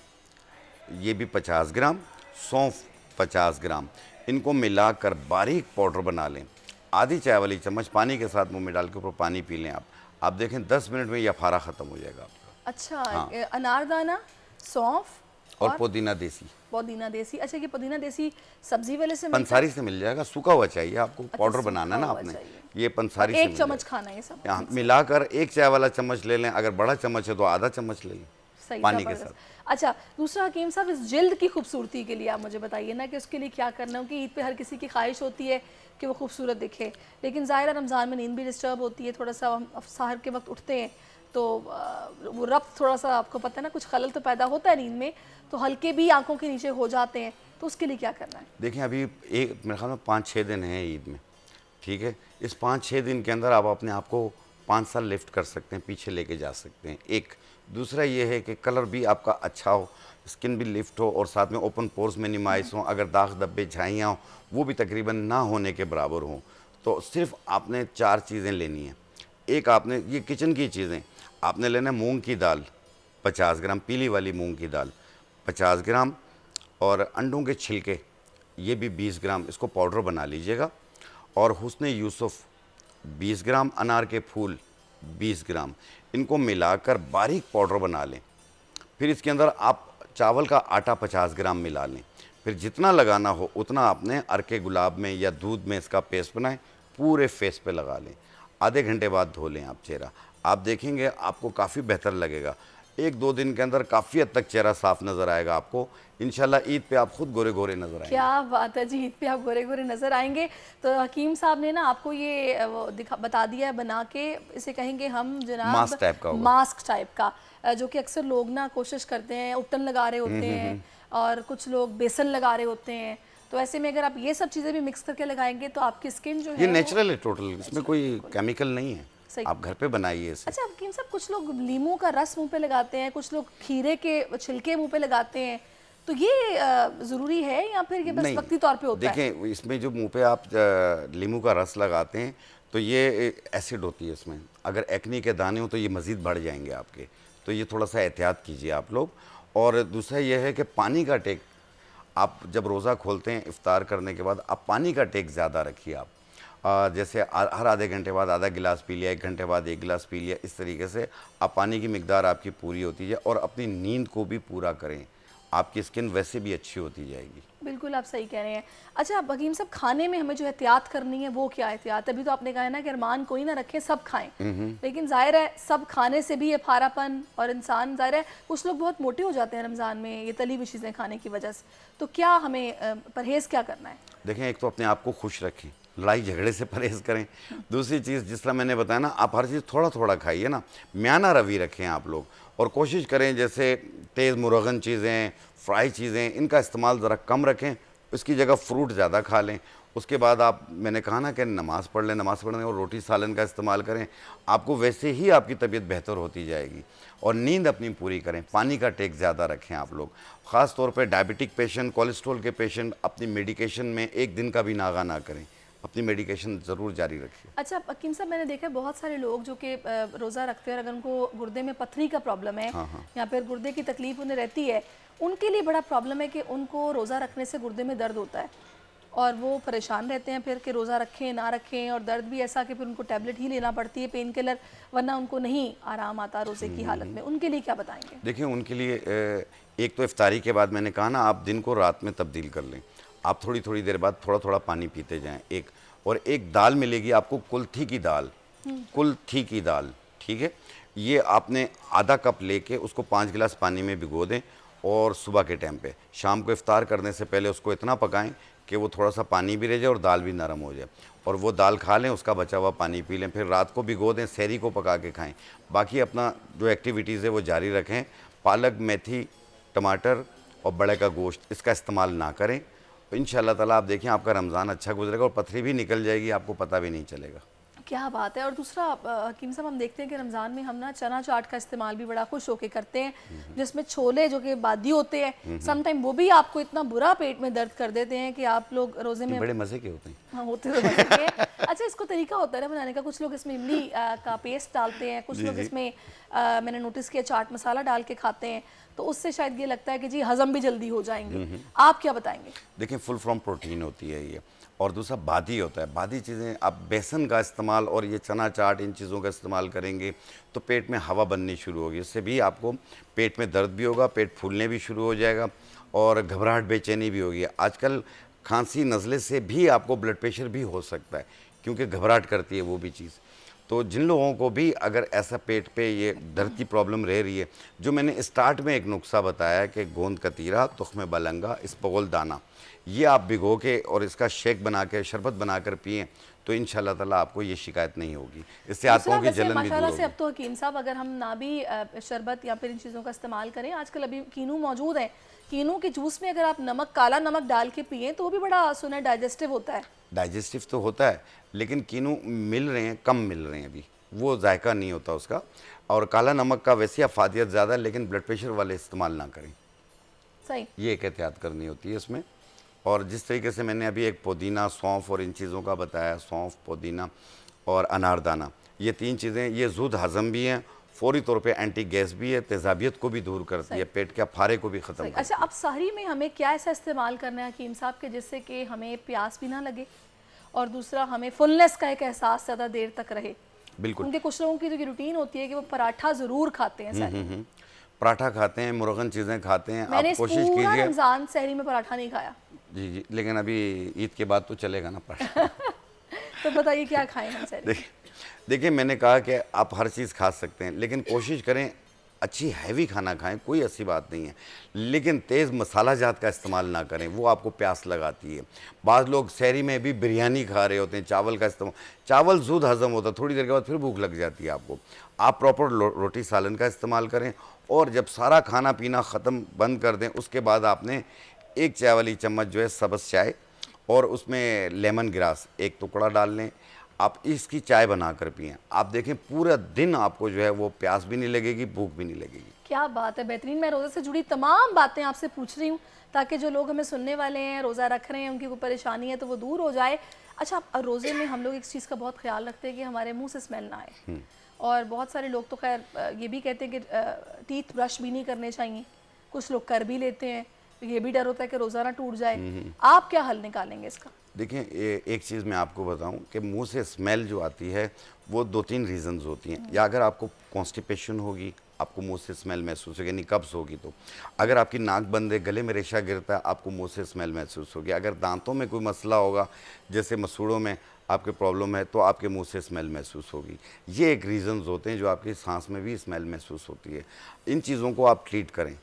ये भी 50 ग्राम, सौंफ 50 ग्राम, इनको मिलाकर बारीक पाउडर बना लें। आधी चाय वाली चम्मच पानी के साथ मुंह में डाल के ऊपर पानी पी लें आप देखें 10 मिनट में ये अफारा ख़त्म हो जाएगा आपका। अच्छा, हाँ। अनारदाना, सौंफ और पुदीना देसी। पुदीना देसी, अच्छा ये पुदीना देसी सब्जी वाले से पंसारी से मिल जाएगा, सूखा हुआ चाहिए आपको। अच्छा, पाउडर बनाना ना आपने, ये पंसारी से एक चम्मच खाना है सब यहाँ मिलाकर, एक चाय वाला चम्मच ले लें, अगर बड़ा चम्मच है तो आधा चम्मच ले लें पानी के साथ। अच्छा, दूसरा हकीम साहब इस जिल्द की खूबसूरती के लिए आप मुझे बताइए ना कि उसके लिए क्या करना है, कि ईद पे हर किसी की ख्वाहिश होती है कि वो खूबसूरत दिखे, लेकिन ज़ाहिर है रमज़ान में नींद भी डिस्टर्ब होती है, थोड़ा सा हम सहर के वक्त उठते हैं तो वो रब्त थोड़ा सा आपको पता है ना, कुछ खलल तो पैदा होता है नींद में, तो हल्के भी आंखों के नीचे हो जाते हैं, तो उसके लिए क्या करना है? देखिए, अभी एक मेरे ख्याल में 5-6 दिन हैं ईद में, ठीक है। इस 5-6 दिन के अंदर आप अपने आप को 5 साल लिफ्ट कर सकते हैं, पीछे लेके जा सकते हैं। एक दूसरा ये है कि कलर भी आपका अच्छा हो, स्किन भी लिफ्ट हो और साथ में ओपन पोर्स मिनिमाइज हो, अगर दाग धब्बे झाइयाँ हो वो भी तकरीबन ना होने के बराबर हों। तो सिर्फ आपने 4 चीज़ें लेनी हैं। एक आपने ये किचन की चीज़ें आपने लेना है, मूंग की दाल 50 ग्राम, पीली वाली मूंग की दाल 50 ग्राम, और अंडों के छिलके ये भी 20 ग्राम, इसको पाउडर बना लीजिएगा। और हुस्न यूसुफ 20 ग्राम, अनार के फूल 20 ग्राम, इनको मिलाकर बारीक पाउडर बना लें। फिर इसके अंदर आप चावल का आटा 50 ग्राम मिला लें। फिर जितना लगाना हो उतना आपने अर्के गुलाब में या दूध में इसका पेस्ट बनाएं, पूरे फेस पे लगा लें। आधे घंटे बाद धो लें आप चेहरा, आप देखेंगे आपको काफ़ी बेहतर लगेगा। 1-2 दिन के अंदर काफ़ी हद तक चेहरा साफ नज़र आएगा आपको। इंशाल्लाह ईद पे आप खुद गोरे गोरे नज़र आएंगे। क्या बात है जी, ईद पे आप गोरे गोरे नज़र आएंगे। तो हकीम साहब ने ना आपको ये बता दिया है बना के, इसे कहेंगे हम जनाब मास्क टाइप का होगा। मास्क टाइप का, जो कि अक्सर लोग ना कोशिश करते हैं, उपटन लगा रहे होते हैं और कुछ लोग बेसन लगा रहे होते हैं। तो ऐसे में अगर आप ये सब चीज़ें भी मिक्स करके लगाएंगे तो आपकी स्किन जो है ये नेचुरल है टोटल, इसमें कोई केमिकल नहीं है। सही। आप घर पे बनाइए इसे। अच्छा हकीम साहब, कुछ लोग लीमू का रस मुंह पे लगाते हैं, कुछ लोग खीरे के छिलके मुंह पे लगाते हैं, तो ये ज़रूरी है या फिर ये बस वक्ती तौर पे होता है? देखें, इसमें जो मुंह पे आप लीमू का रस लगाते हैं तो ये एसिड होती है इसमें, अगर एक्नी के दाने हो तो ये मज़ीद बढ़ जाएंगे आपके, तो ये थोड़ा सा एहतियात कीजिए आप लोग। और दूसरा ये है कि पानी का टेक, आप जब रोज़ा खोलते हैं इफ्तार करने के बाद आप पानी का टेक ज़्यादा रखिए। आप जैसे हर आधे घंटे बाद आधा गिलास पी लिया, 1 घंटे बाद 1 गिलास पी लिया, इस तरीके से आप पानी की मिकदार आपकी पूरी होती है। और अपनी नींद को भी पूरा करें, आपकी स्किन वैसे भी अच्छी होती जाएगी। बिल्कुल आप सही कह रहे हैं। अच्छा हकीम साहब, खाने में हमें जो एहतियात करनी है वो क्या एहतियात? अभी तो आपने कहा है ना कि अरमान कोई ना रखे, सब खाएं, लेकिन जाहिर है सब खाने से भी ये फारापन, और इंसान जाहिर है कुछ लोग बहुत मोटे हो जाते हैं रमज़ान में ये तली हुई चीज़ें खाने की वजह से, तो क्या हमें परहेज़ क्या करना है? देखें, एक तो अपने आप को खुश रखें, लड़ाई झगड़े से परहेज़ करें। दूसरी चीज़, जिस तरह मैंने बताया ना, आप हर चीज़ थोड़ा थोड़ा खाइए ना, म्याना रवि रखें आप लोग, और कोशिश करें जैसे तेज़ मुरगन चीज़ें, फ्राई चीज़ें, इनका इस्तेमाल ज़रा कम रखें, इसकी जगह फ्रूट ज़्यादा खा लें। उसके बाद आप, मैंने कहा ना कि नमाज़ पढ़ लें, नमाज़ पढ़ने और रोटी सालन का इस्तेमाल करें, आपको वैसे ही आपकी तबीयत बेहतर होती जाएगी। और नींद अपनी पूरी करें, पानी का टेक ज़्यादा रखें आप लोग। ख़ास तौर पे डायबिटिक पेशेंट, कोलेस्ट्रॉल के पेशेंट अपनी मेडिकेशन में एक दिन का भी नागा ना करें, अपनी मेडिकेशन ज़रूर जारी रखिए। अच्छा हकीम साहब, मैंने देखा है बहुत सारे लोग जो कि रोज़ा रखते हैं और अगर उनको गुर्दे में पथरी का प्रॉब्लम है या फिर गुर्दे की तकलीफ उन्हें रहती है, उनके लिए बड़ा प्रॉब्लम है कि उनको रोज़ा रखने से गुर्दे में दर्द होता है और वो परेशान रहते हैं फिर कि रोज़ा रखें ना रखें, और दर्द भी ऐसा कि फिर उनको टैबलेट ही लेना पड़ती है, पेन किलर, वरना उनको नहीं आराम आता रोज़े की हालत में। उनके लिए क्या बताएंगे? देखिए, उनके लिए एक तो इफ्तारी के बाद मैंने कहा ना, आप दिन को रात में तब्दील कर लें, आप थोड़ी थोड़ी देर बाद थोड़ा थोड़ा पानी पीते जाएं। एक दाल मिलेगी आपको, कुल्थी की दाल, कुल्थी की दाल, ठीक है, ये आपने आधा कप लेके उसको 5 गिलास पानी में भिगो दें, और सुबह के टाइम पे, शाम को इफ्तार करने से पहले उसको इतना पकाएं कि वो थोड़ा सा पानी भी रह जाए और दाल भी नरम हो जाए, और वो दाल खा लें, उसका बचा हुआ पानी पी लें। फिर रात को भिगो दें, सहरी को पका के खाएं। बाकी अपना जो एक्टिविटीज़ है वो जारी रखें। पालक, मेथी, टमाटर और बड़े का गोश्त, इसका इस्तेमाल ना करें। इंशाअल्लाह ताला आप देखें आपका रमज़ान अच्छा गुजरेगा और पथरी भी निकल जाएगी, आपको पता भी नहीं चलेगा। क्या बात है। और दूसरा हकीम साहब, हम देखते हैं कि रमज़ान में हम ना चना चाट का इस्तेमाल भी बड़ा खुश होकर करते हैं, जिसमें छोले जो कि बादी होते हैं, समटाइम वो भी आपको इतना बुरा पेट में दर्द कर देते हैं कि आप लोग रोज़े में बड़े मज़े के होते हैं। हाँ, होते तो मज़े के। अच्छा, इसको तरीका होता है ना बनाने का, कुछ लोग इसमें इमली का पेस्ट डालते हैं, कुछ लोग इसमें मैंने नोटिस किया चाट मसाला डाल के खाते हैं, तो उससे शायद ये लगता है कि जी हज़म भी जल्दी हो जाएंगे। आप क्या बताएंगे? देखिए, फुल फ्रॉम प्रोटीन होती है ये, और दूसरा बादी होता है। बादी चीज़ें आप बेसन का इस्तेमाल और ये चना चाट, इन चीज़ों का इस्तेमाल करेंगे तो पेट में हवा बननी शुरू होगी, इससे भी आपको पेट में दर्द भी होगा, पेट फूलने भी शुरू हो जाएगा और घबराहट, बेचैनी भी होगी। आजकल खांसी, नज़ले से भी आपको ब्लड प्रेशर भी हो सकता है, क्योंकि घबराहट करती है वो भी चीज़। तो जिन लोगों को भी अगर ऐसा पेट पे ये दर्द की प्रॉब्लम रह रही है, जो मैंने स्टार्ट में एक नुस्खा बताया कि गोंद कतीरा, तुख्म बलंगा, इसबगोल दाना, ये आप भिगो के और इसका शेक बना के, शरबत बनाकर पिएं, तो इंशाल्लाह ताला आपको ये शिकायत नहीं होगी। इससे आंतों की जलन भी दूर होगी। से अब तो हकीम साहब, अगर हम ना भी शरबत या फिर इन चीज़ों का इस्तेमाल करें, आजकल अभी कीनू मौजूद है, कीनू के जूस में अगर आप नमक, काला नमक डाल के पिए तो वो भी बड़ा सुना डाइजेस्टिव होता है। डाइजेस्टिव तो होता है, लेकिन कीनू मिल रहे हैं, कम मिल रहे हैं अभी, वो जायका नहीं होता उसका। और काला नमक का वैसे अफादियत ज़्यादा है, लेकिन ब्लड प्रेशर वाले इस्तेमाल ना करें। सही, ये एक एहतियात करनी होती है इसमें। और जिस तरीके से मैंने अभी एक पुदीना, सौंफ और इन चीज़ों का बताया, सौंफ, पुदीना और अनारदाना, ये 3 चीज़ें, ये ज़ुद हज़म भी हैं, फौरी तौर पे एंटी गैस भी है, तेज़ाबियत को भी दूर करती है, पेट के फारे को भी ख़त्म करती है। अच्छा, अब सहरी में हमें क्या ऐसा इस्तेमाल करना है हकीम साहब के जिससे कि हमें प्यास भी ना लगे और दूसरा हमें फुलनेस का एक एहसास ज़्यादा देर तक रहे? बिल्कुल। उनके कुछ लोगों की जो रूटीन होती है कि वो पराठा ज़रूर खाते हैं सहरी में। पराठा खाते हैं, मुर्गन चीज़ें खाते हैं। मैंने आप कोशिश कीजिए। रमज़ान सहरी में पराठा नहीं खाया। जी जी, लेकिन अभी ईद के बाद तो चलेगा ना पराठा। तो बताइए क्या खाएं हम सहरी? देखिए मैंने कहा कि आप हर चीज़ खा सकते हैं, लेकिन कोशिश करें अच्छी हैवी खाना खाएं, कोई ऐसी बात नहीं है, लेकिन तेज़ मसाला जात का इस्तेमाल ना करें, वो आपको प्यास लगाती है। बाज़ लोग सहरी में भी बिरयानी खा रहे होते हैं, चावल का इस्तेमाल, चावल ज़ुद हज़म होता है, थोड़ी देर के बाद फिर भूख लग जाती है आपको। आप प्रॉपर रोटी सालन का इस्तेमाल करें, और जब सारा खाना पीना ख़त्म बंद कर दें, उसके बाद आपने 1 चाय वाली चम्मच जो है सब्ज़ चाय और उसमें लेमन ग्रास 1 टुकड़ा डाल लें, आप इसकी चाय बनाकर पिएं। आप देखें पूरा दिन आपको जो है वो प्यास भी नहीं लगेगी, भूख भी नहीं लगेगी। क्या बात है, बेहतरीन। मैं रोज़े से जुड़ी तमाम बातें आपसे पूछ रही हूँ ताकि जो लोग हमें सुनने वाले हैं, रोज़ा रख रहे हैं, उनकी कोई परेशानी है तो वो दूर हो जाए। अच्छा, रोज़े में हम लोग एक चीज़ का बहुत ख्याल रखते हैं कि हमारे मुंह से स्मेल ना आए, और बहुत सारे लोग तो खैर ये भी कहते हैं कि टीथ ब्रश भी नहीं करने चाहिए, कुछ लोग कर भी लेते हैं, ये भी डर होता है कि रोज़ा ना टूट जाए। आप क्या हल निकालेंगे इसका? देखिए एक चीज़ मैं आपको बताऊं कि मुंह से स्मेल जो आती है वो 2-3 रीज़न्स होती हैं। या अगर आपको कॉन्स्टिपेशन होगी, आपको मुंह से स्मेल महसूस होगी, यानी कब्ज़ होगी, तो अगर आपकी नाक बंद है, गले में रेशा गिरता है, आपको मुंह से स्मेल महसूस होगी। अगर दांतों में कोई मसला होगा, जैसे मसूड़ों में आपके प्रॉब्लम है, तो आपके मुंह से स्मेल महसूस होगी। ये एक रीज़न्स होते हैं जो आपकी सांस में भी स्मेल महसूस होती है। इन चीज़ों को आप ट्रीट करें।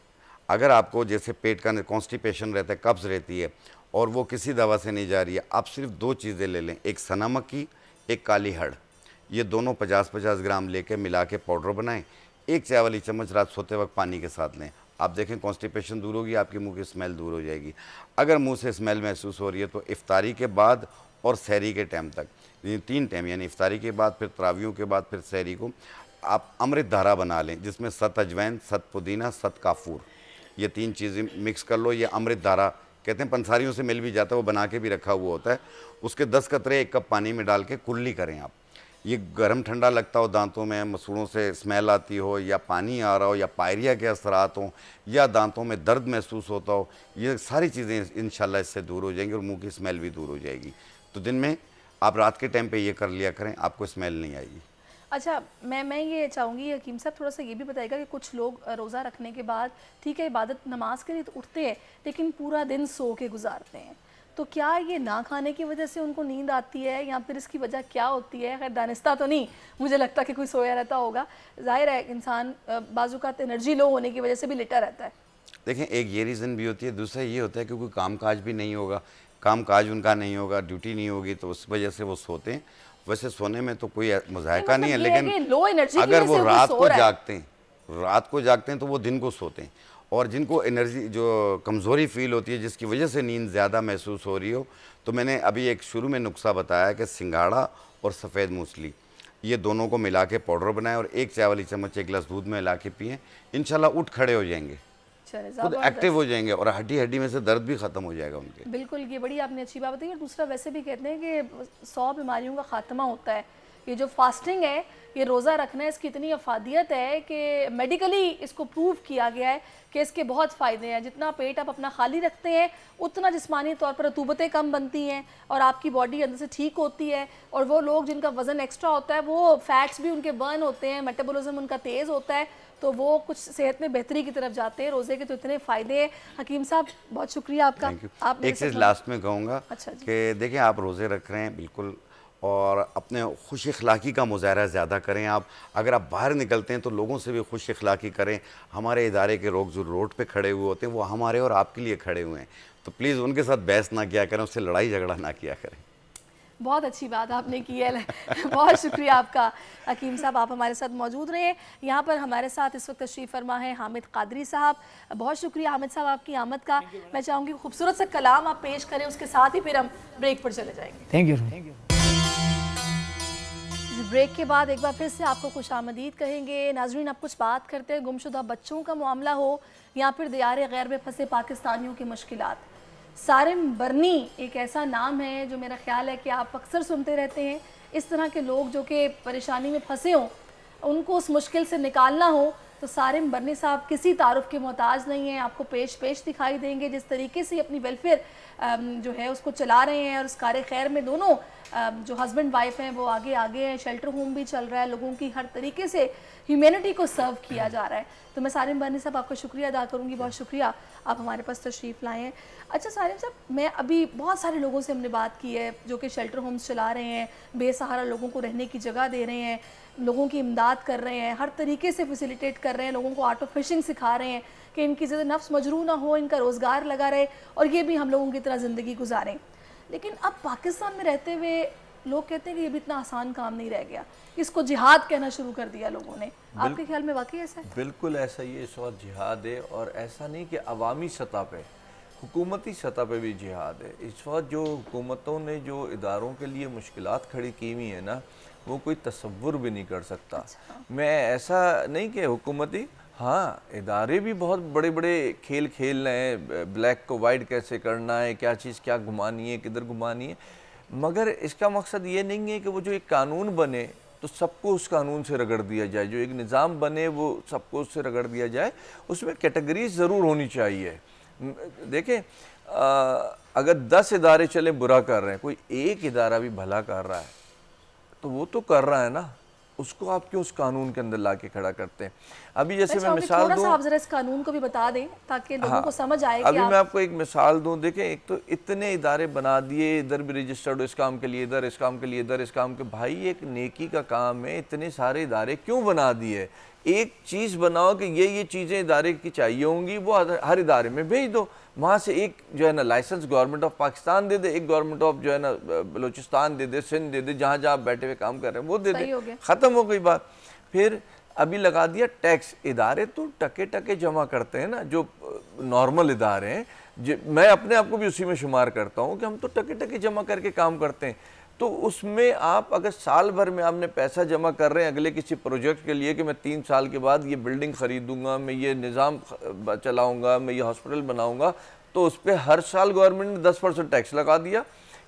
अगर आपको जैसे पेट का कॉन्स्टिपेशन रहता है, कब्ज़ रहती है और वो किसी दवा से नहीं जा रही है, आप सिर्फ 2 चीज़ें ले लें, एक सना मक्खी, एक काली हड़, ये दोनों 50-50 ग्राम लेके मिला के पाउडर बनाएं, 1 चाय वाली चम्मच रात सोते वक्त पानी के साथ लें। आप देखें कॉन्स्टिपेशन दूर होगी, आपके मुंह की स्मेल दूर हो जाएगी। अगर मुंह से स्मेल महसूस हो रही है तो इफ्तारी के बाद और सहरी के टाइम तक, 3 टाइम, यानी इफ्तारी के बाद, फिर तरावियों के बाद, फिर सहरी को आप अमृत धारा बना लें, जिसमें 7 अजवैन, 7 पुदीना, 7 काफूर, ये 3 चीज़ें मिक्स कर लो। ये अमृत धारा कहते हैं, पंसारियों से मिल भी जाता है, वो बना के भी रखा हुआ होता है। उसके 10 कतरे 1 कप पानी में डाल के कुल्ली करें आप। ये गर्म ठंडा लगता हो, दांतों में मसूड़ों से स्मेल आती हो, या पानी आ रहा हो, या पायरिया के असरात हों, या दांतों में दर्द महसूस होता हो, ये सारी चीज़ें इंशाल्लाह इससे दूर हो जाएंगी और मुंह की स्मेल भी दूर हो जाएगी। तो दिन में आप रात के टाइम पे ये कर लिया करें, आपको स्मेल नहीं आएगी। अच्छा, मैं ये चाहूँगी हकीम साहब थोड़ा सा ये भी बताइएगा कि कुछ लोग रोज़ा रखने के बाद ठीक है इबादत नमाज के लिए तो उठते हैं, लेकिन पूरा दिन सो के गुजारते हैं, तो क्या ये ना खाने की वजह से उनको नींद आती है या फिर इसकी वजह क्या होती है? खैर दानिस्ता तो नहीं, मुझे लगता कि कोई सोया रहता होगा। जाहिर है इंसान बाज़-औक़ात एनर्जी लो होने की वजह से भी लेटा रहता है। देखें, एक ये रीज़न भी होती है, दूसरा ये होता है कि कोई काम काज भी नहीं होगा, काम काज उनका नहीं होगा, ड्यूटी नहीं होगी, तो उस वजह से वो सोते हैं। वैसे सोने में तो कोई मुज़ाहिका नहीं है, लेकिन अगर वो रात को जागते हैं तो वो दिन को सोते हैं। और जिनको एनर्जी जो कमज़ोरी फील होती है, जिसकी वजह से नींद ज़्यादा महसूस हो रही हो, तो मैंने अभी एक शुरू में नुस्खा बताया कि सिंगाड़ा और सफ़ेद मूसली, ये दोनों को मिला के पाउडर बनाएं और 1 चाय वाली चम्मच 1 गिलास दूध में मिला के पिएँ। इंशाल्लाह उठ खड़े हो जाएंगे, खुद एक्टिव हो जाएंगे और हड्डी में से दर्द भी ख़त्म हो जाएगा उनके। बिल्कुल, ये बड़ी आपने अच्छी बात बताई। और दूसरा वैसे भी कहते हैं कि 100 बीमारियों का खात्मा होता है। ये जो फास्टिंग है, ये रोज़ा रखना है, इसकी इतनी अफादियत है कि मेडिकली इसको प्रूव किया गया है कि इसके बहुत फ़ायदे हैं। जितना पेट आप अपना खाली रखते हैं, उतना जिस्मानी तौर पर रतूबतें कम बनती हैं और आपकी बॉडी अंदर से ठीक होती है। और वो लोग जिनका वज़न एक्स्ट्रा होता है, वो फैट्स भी उनके बर्न होते हैं, मेटाबॉलिज्म उनका तेज़ होता है, तो वो कुछ सेहत में बेहतरी की तरफ जाते हैं। रोज़े के तो इतने फ़ायदे हैं। हकीम साहब बहुत शुक्रिया आपका। आप एक चीज़ लास्ट में कहूँगा अच्छा कि देखिए, आप रोज़े रख रहे हैं बिल्कुल, और अपने खुश अखलाक़ी का मुज़ाहरा ज़्यादा करें। आप अगर आप बाहर निकलते हैं तो लोगों से भी खुश अखलाक़ी करें। हमारे इदारे के लोग जो रोड पे खड़े हुए होते हैं, वो हमारे और आपके लिए खड़े हुए हैं, तो प्लीज़ उनके साथ बहस ना किया करें, उससे लड़ाई झगड़ा ना किया करें। बहुत अच्छी बात आपने की है। बहुत शुक्रिया आपका हकीम साहब, आप हमारे साथ मौजूद रहे। यहाँ पर हमारे साथ इस वक्त तशरीफ़ फरमा है हामिद कादरी साहब। बहुत शुक्रिया हामिद साहब आपकी आमद का। मैं चाहूँगी खूबसूरत सा कलाम आप पेश करें, उसके साथ ही फिर हम ब्रेक पर चले जाएंगे। Thank you. ब्रेक के बाद एक बार फिर से आपको खुशामदीद कहेंगे। नाजरीन, अब कुछ बात करते हैं गुमशुदा बच्चों का मामला हो या फिर दियारे गैर में फंसे पाकिस्तानियों की मुश्किलात। सारिम बरनी एक ऐसा नाम है जो मेरा ख्याल है कि आप अक्सर सुनते रहते हैं। इस तरह के लोग जो कि परेशानी में फंसे हों, उनको उस मुश्किल से निकालना हो तो सारिम बरनी साहब किसी तारुफ के मोहताज नहीं हैं। आपको पेश दिखाई देंगे जिस तरीके से अपनी वेलफेयर जो है उसको चला रहे हैं, और उस कार खैर में दोनों जो हस्बैंड वाइफ हैं वो आगे हैं। शेल्टर होम भी चल रहा है, लोगों की हर तरीके से ह्यूमैनिटी को सर्व किया जा रहा है। तो मैं सारिम बरनी साहब आपका शुक्रिया अदा करूँगी, बहुत शुक्रिया आप हमारे पास तशरीफ़ लाए हैं। अच्छा सारिम साहब, मैं अभी बहुत सारे लोगों से हमने बात की है जो कि शेल्टर होम्स चला रहे हैं, बेसहारा लोगों को रहने की जगह दे रहे हैं, लोगों की इमदाद कर रहे हैं, हर तरीके से फैसिलिटेट कर रहे हैं, लोगों को आर्ट ऑफ फिशिंग सिखा रहे हैं कि इनकी ज़्यादा नफ्स मजरू ना हो, इनका रोज़गार लगा रहे और ये भी हम लोगों की तरह ज़िंदगी गुजारें। लेकिन अब पाकिस्तान में रहते हुए लोग कहते हैं कि ये भी इतना आसान काम नहीं रह गया, इसको जिहाद कहना शुरू कर दिया लोगों ने। आपके ख्याल में वाकई ऐसा है? बिल्कुल ऐसा ही है, इस वक्त जिहाद है। और ऐसा नहीं कि अवामी सतह पे, हुकूमती सतह पे भी जिहाद है। इस वक्त जो हुकूमतों ने जो इदारों के लिए मुश्किलात खड़ी की हुई है ना, वो कोई तसव्वुर भी नहीं कर सकता। अच्छा। मैं ऐसा नहीं कि हुकूमती, हाँ इदारे भी बहुत बड़े बड़े खेल खेल रहे हैं, ब्लैक को वाइट कैसे करना है, क्या चीज़ क्या घुमानी है, किधर घुमानी है, मगर इसका मकसद ये नहीं है कि वो जो एक कानून बने तो सबको उस कानून से रगड़ दिया जाए, जो एक निज़ाम बने वो सबको उससे रगड़ दिया जाए। उसमें कैटेगरीज ज़रूर होनी चाहिए। देखें, अगर 10 इदारे चले बुरा कर रहे हैं, कोई एक इदारा भी भला कर रहा है तो वो तो कर रहा है ना, उसको आप क्यों उस कानून के अंदर ला के खड़ा करते हैं? अभी जैसे मैं मिसाल दूं, आप जरा इस कानून को भी बता दें ताकि लोगों को समझ आए। अभी मैं आपको एक मिसाल दूं, देखें, एक तो इतने इदारे बना दिए, इधर भी रजिस्टर्ड हो इस काम के लिए, इधर इस काम के लिए, इधर इस काम के। भाई एक नेकी का काम है, इतने सारे इदारे क्यों बना दिए? एक चीज़ बनाओ कि ये चीज़ें इदारे की चाहिए होंगी, वो हर इदारे में भेज दो। वहाँ से एक जो है ना लाइसेंस गवर्नमेंट ऑफ पाकिस्तान दे दे, एक गवर्नमेंट ऑफ जो है ना बलूचिस्तान दे दे, सिंध दे दे, जहाँ जहाँ बैठे हुए काम कर रहे हैं वो दे दे, ख़त्म हो गई बात। फिर अभी लगा दिया टैक्स। इदारे तो टके जमा करते हैं ना, जो नॉर्मल इदारे हैं, मैं अपने आप को भी उसी में शुमार करता हूँ कि हम तो टके जमा करके काम करते हैं। तो उसमें आप अगर साल भर में आपने पैसा जमा कर रहे हैं अगले किसी प्रोजेक्ट के लिए कि मैं 3 साल के बाद ये बिल्डिंग ख़रीदूंगा, मैं ये निज़ाम चलाऊंगा, मैं ये हॉस्पिटल बनाऊंगा, तो उस पर हर साल गवर्नमेंट ने 10% टैक्स लगा दिया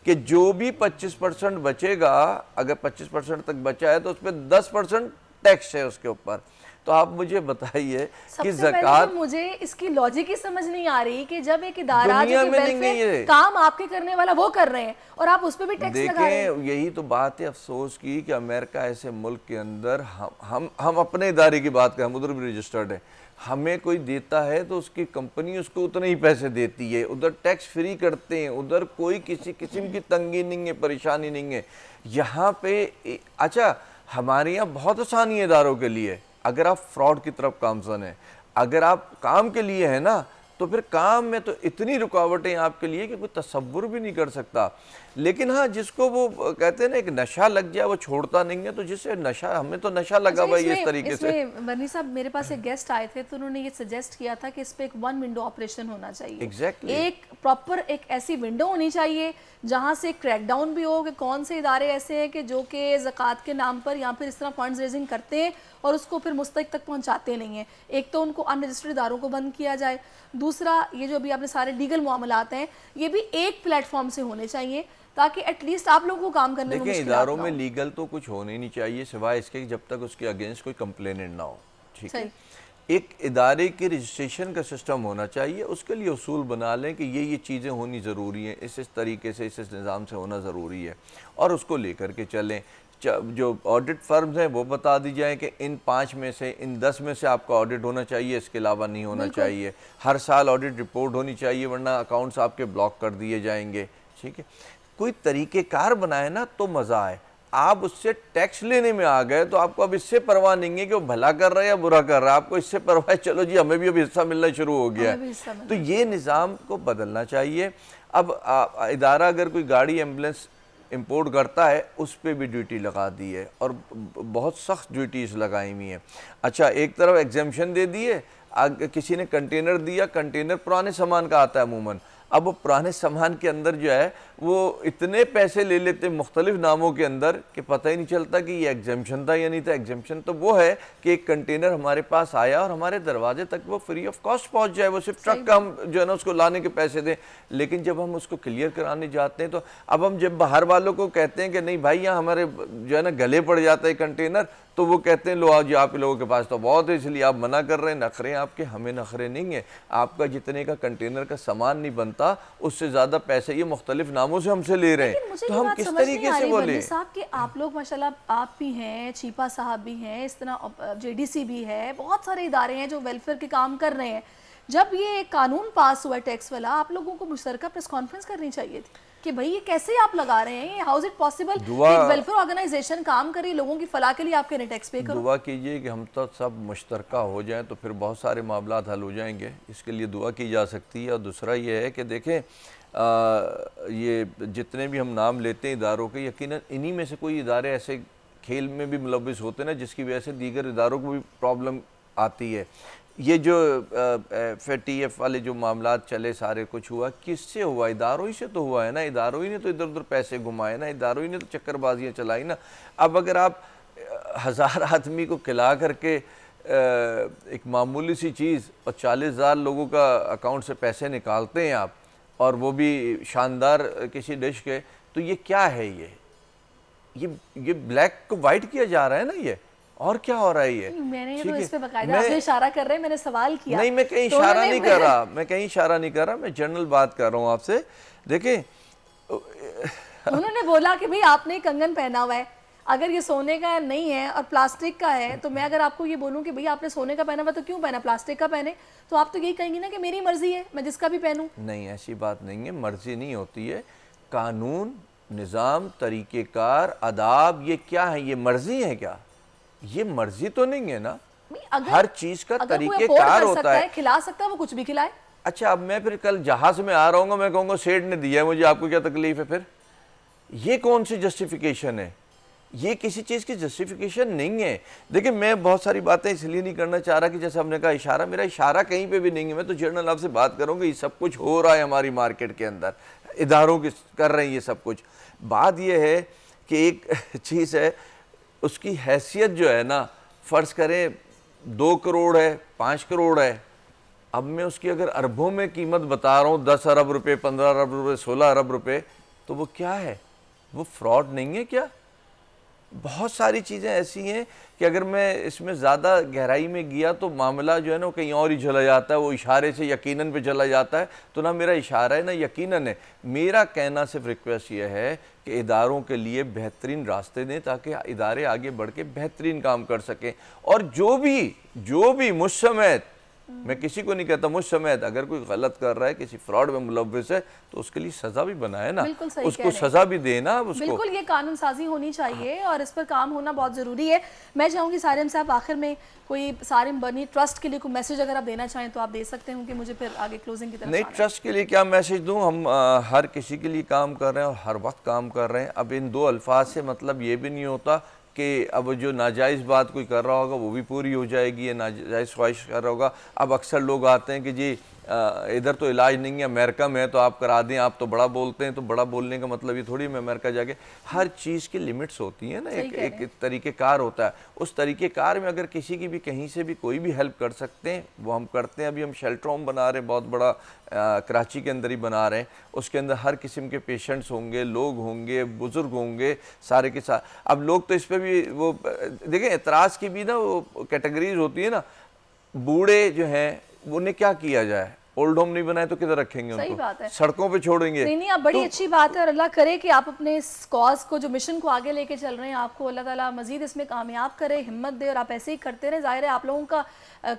कि जो भी 25% बचेगा, अगर 25% तक बचा है तो उस पर 10% टैक्स है उसके ऊपर। तो आप मुझे बताइए कि ज़कात, तो मुझे इसकी लॉजिक ही समझ नहीं आ रही कि जब एक इदारा जो कि काम आपके करने वाला वो कर रहे हैं और आप उस पर भी टैक्स लगा रहे हैं। यही तो बात है अफसोस की कि अमेरिका ऐसे मुल्क के अंदर हम अपने इदारे की बात करें, हम उधर भी रजिस्टर्ड है, हमें कोई देता है तो उसकी कंपनी उसको उतने ही पैसे देती है, उधर टैक्स फ्री करते हैं, उधर कोई किसी किस्म की तंगी नहीं है, परेशानी नहीं है। यहाँ पे अच्छा हमारे यहाँ बहुत आसानी है इदारों के लिए, अगर आप फ्रॉड की तरफ गामज़न है, अगर आप काम के लिए है ना, तो फिर काम में तो इतनी रुकावटें आपके लिए कि कोई तसव्वुर भी नहीं कर सकता। लेकिन हाँ, जिसको वो कहते हैं ना एक नशा लग जाए वो छोड़ता नहीं है, तो जिससे नशा, हमें तो नशा लगा हुआ है इस तरीके से। बरनी साहब, मेरे पास एक गेस्ट आए थे तो उन्होंने ये सजेस्ट किया था कि इस पे एक 1 विंडो ऑपरेशन होना चाहिए। एग्जैक्टली एक प्रॉपर एक ऐसी विंडो होनी चाहिए जहाँ से क्रैकडाउन भी हो कि कौन से इदारे ऐसे हैं कि जो कि ज़कात के नाम पर या फिर इस तरह फंड्स रेजिंग करते हैं और उसको फिर मुस्तक तक पहुँचाते नहीं हैं। एक तो उनको अनरजिस्टर्ड इदारों को बंद किया जाए, दूसरा ये जो अभी आपने सारे लीगल मामलात हैं ये भी एक प्लेटफॉर्म से होने चाहिए ताकि एटलीस्ट आप लोगों को काम करने में मुश्किल ना हो। इदारों में लीगल तो कुछ होने नहीं चाहिए सिवाय इसके जब तक उसके अगेंस्ट कोई कंप्लेनेंट ना हो। ठीक है, एक इदारे के रजिस्ट्रेशन का सिस्टम होना चाहिए, उसके लिए उसूल बना लें कि ये चीज़ें होनी ज़रूरी हैं, इस तरीके से इस निज़ाम से होना ज़रूरी है और उसको लेकर के चलें। जो ऑडिट फर्म्स हैं वो बता दी जाए कि इन 5 में से, इन 10 में से आपका ऑडिट होना चाहिए, इसके अलावा नहीं होना चाहिए। हर साल ऑडिट रिपोर्ट होनी चाहिए, वरना अकाउंट्स आपके ब्लॉक कर दिए जाएंगे। ठीक है, कोई तरीक़ेकार बनाए ना तो मज़ा आए। आप उससे टैक्स लेने में आ गए तो आपको अब इससे परवाह नहीं है कि वो भला कर रहा है या बुरा कर रहा है, आपको इससे परवाह है चलो जी हमें भी अब हिस्सा मिलना शुरू हो गया है। तो ये निज़ाम को बदलना चाहिए। अब इदारा अगर कोई गाड़ी एम्बुलेंस इंपोर्ट करता है उस पर भी ड्यूटी लगा दी है और बहुत सख्त ड्यूटीज़ लगाई हुई हैं। अच्छा, एक तरफ एग्जेम्पशन दे दिए, किसी ने कंटेनर दिया, कंटेनर पुराने सामान का आता है अमूमन, अब वो पुराने सामान के अंदर जो है वो इतने पैसे ले लेते मुख्तलिफ नामों के अंदर कि पता ही नहीं चलता कि ये एग्जेम्पशन था या नहीं था। एग्जेम्पशन तो वो है कि एक कंटेनर हमारे पास आया और हमारे दरवाजे तक वो फ्री ऑफ कॉस्ट पहुंच जाए, वो सिर्फ ट्रक का हम जो है ना उसको लाने के पैसे दें। लेकिन जब हम उसको क्लियर कराने जाते हैं तो अब हम जब बाहर वालों को कहते हैं कि नहीं भाई यहाँ हमारे जो है ना गले पड़ जाता है कंटेनर, तो वो कहते हैं लो आज आप लोगों के पास तो बहुत है इसलिए आप मना कर रहे हैं। नखरे आपके, हमें नखरे नहीं है। आपका जितने का कंटेनर का सामान नहीं बनता उससे ज़्यादा पैसे ये मुख्तलिफ नामों से हमसे ले रहे हैं, तो हम किस तरीके से बोले साहब कि आप लोग माशाल्लाह आप भी हैं, चीपा साहब भी हैं, इस तरह जेडीसी भी है, बहुत सारे इदारे हैं जो वेलफेयर के काम कर रहे हैं। जब ये कानून पास हुआ टैक्स वाला, आप लोगों को मुश्तरका प्रेस कॉन्फ्रेंस करनी चाहिए थी कि भाई ये कैसे आप लगा रहे हैं, हाउ इज इट पॉसिबल कि एक वेलफेयर ऑर्गेनाइजेशन काम करे लोगों की फलाह के लिए, आपके ने टैक्स पे करो। दुआ कीजिए कि हम तो सब मुश्तरका हो जाएं तो फिर बहुत सारे मामला हल हो जाएंगे, इसके लिए दुआ की जा सकती है। और दूसरा ये है कि देखें ये जितने भी हम नाम लेते हैं इदारों के, यकीनन इन्हीं में से कोई इदारे ऐसे खेल में भी मुलव्विस होते हैं ना जिसकी वजह से दीगर इदारों को भी प्रॉब्लम आती है। ये जो FATF वाले जो मामला चले सारे कुछ हुआ, किससे हुआ? इदारों ही से तो हुआ है ना, इदारों ही ने तो इधर उधर पैसे घुमाए ना, इदारों ही ने तो चक्करबाजियाँ चलाई ना। अब अगर आप 1000 आदमी को खिला करके एक मामूली सी चीज़ और 40,000 लोगों का अकाउंट से पैसे निकालते हैं आप, और वो भी शानदार किसी डिश के, तो ये क्या है? ये ब्लैक को वाइट किया जा रहा है ना, ये और क्या हो रहा है? ये मैंने तो इस पे बकायदा आप इशारा कर रहे हैं, मैंने सवाल किया। नहीं, मैं कहीं इशारा नहीं कर रहा, मैं कहीं इशारा नहीं कर रहा, मैं जनरल बात कर रहा हूँ आपसे। देखें, उन्होंने बोला कि भाई आपने कंगन पहना हुआ है, अगर ये सोने का नहीं है और प्लास्टिक का है, तो मैं अगर आपको ये बोलूं कि भाई आपने सोने का पहना हुआ तो क्यों पहना, प्लास्टिक का पहने, तो आप तो यही कहेंगे ना कि मेरी मर्जी है, मैं जिसका भी पहनूं। नहीं, ऐसी बात नहीं है, मर्जी नहीं होती है। कानून, निज़ाम, तरीक़ेकार, आदाब, ये क्या है? ये मर्जी है क्या? ये मर्जी तो नहीं है ना। हर चीज़ का तरीक़ेकार होता है। खिला सकता है, वो कुछ भी खिलाए। अच्छा, अब मैं फिर कल जहाज़ में आ रहा हूँ, मैं कहूँगा सेठ ने दिया है मुझे, आपको क्या तकलीफ है? फिर ये कौन सी जस्टिफिकेशन है? ये किसी चीज़ की जस्टिफिकेशन नहीं है। देखिए, मैं बहुत सारी बातें इसलिए नहीं करना चाह रहा कि जैसे हमने कहा इशारा, मेरा इशारा कहीं पे भी नहीं है। मैं तो जनरल आपसे बात करूँगा, ये सब कुछ हो रहा है हमारी मार्केट के अंदर, इदारों की कर रहे हैं ये सब कुछ। बात ये है कि एक चीज़ है, उसकी हैसियत जो है ना, फ़र्ज़ करें 2 करोड़ है, 5 करोड़ है, अब मैं उसकी अगर अरबों में कीमत बता रहा हूँ, 10 अरब रुपये, 15 अरब रुपये, 16 अरब रुपये, तो वो क्या है? वो फ्रॉड नहीं है क्या? बहुत सारी चीज़ें ऐसी हैं कि अगर मैं इसमें ज़्यादा गहराई में गया तो मामला जो है ना वो कहीं और ही चला जाता है, वो इशारे से यकीनन पे चला जाता है। तो ना मेरा इशारा है ना यकीनन है। मेरा कहना सिर्फ रिक्वेस्ट ये है कि इदारों के लिए बेहतरीन रास्ते दें ताकि इदारे आगे बढ़ के बेहतरीन काम कर सकें। और जो भी मुझ समेत, मैं किसी को नहीं कहता, मुझ समेत अगर कोई गलत कर रहा है, किसी फ्रॉड में मुलव्विस है, तो उसके लिए सज़ा भी बनाए ना, उसको सज़ा भी देना उसको। बिल्कुल, ये कानून साजी होनी चाहिए और इस पर काम होना बहुत ज़रूरी है। मैं चाहूँगी सारिम साहब, आखिर में कोई सारिम बनी ट्रस्ट के लिए कोई मैसेज अगर आप देना चाहें तो आप दे सकते हैं, कि मुझे फिर आगे क्लोजिंग की तरफ। नहीं, ट्रस्ट के लिए क्या मैसेज दूँ? हम हर किसी के लिए काम कर रहे हैं और हर वक्त काम कर रहे हैं। अब इन 2 अल्फाज से मतलब ये भी नहीं होता कि अब जो नाजायज़ बात कोई कर रहा होगा वो भी पूरी हो जाएगी, या नाजायज़ ख्वाहिश कर रहा होगा। अब अक्सर लोग आते हैं कि जी इधर तो इलाज नहीं है, अमेरिका में है तो आप करा दें, आप तो बड़ा बोलते हैं। तो बड़ा बोलने का मतलब ये थोड़ी मैं अमेरिका जाके, हर चीज़ की लिमिट्स होती हैं ना, एक तरीक़ेकार होता है। उस तरीक़ेकार में अगर किसी की भी कहीं से भी कोई भी हेल्प कर सकते हैं वो हम करते हैं। अभी हम शेल्टर होम बना रहे हैं, बहुत बड़ा कराची के अंदर ही बना रहे हैं। उसके अंदर हर किस्म के पेशेंट्स होंगे, लोग होंगे, बुज़ुर्ग होंगे, सारे के साथ। अब लोग तो इस पर भी वो देखें, एतराज़ की भी ना वो कैटेगरीज होती है ना। बूढ़े जो हैं उन्हें क्या किया जाए? ओल्ड होम नहीं बनाए तो किधर रखेंगे उनको? सड़कों पे छोड़ेंगे? नहीं, आप बड़ी अच्छी बात है और अल्लाह करे कि आप अपने इस कॉज को, जो मिशन को आगे लेके चल रहे हैं, आपको अल्लाह ताला मजीद इसमें कामयाब करे, हिम्मत दे और आप ऐसे ही करते रहे। जाहिर है आप लोगों का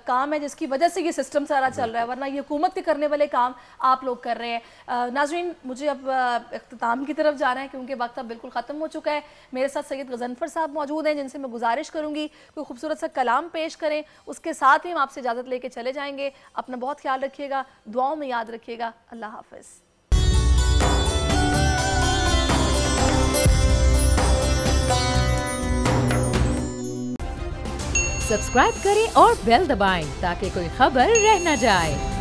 काम है जिसकी वजह से ये सिस्टम सारा चल रहा है, वरना ये हुकूमत के करने वाले काम आप लोग कर रहे हैं। नाज़रीन, मुझे अब इख्तिताम की तरफ जाना है क्योंकि वक्त अब बिल्कुल ख़त्म हो चुका है। मेरे साथ सैयद गज़नफ़र साहब मौजूद हैं जिनसे मैं गुजारिश करूँगी कोई खूबसूरत सा कलाम पेश करें, उसके साथ ही हम आपसे इजाज़त लेके चले जाएंगे। अपना बहुत ख्याल रखिएगा, दुआओं में याद रखिएगा। अल्लाह हाफ़िज़। सब्सक्राइब करें और बेल दबाएं ताकि कोई खबर रह न जाए।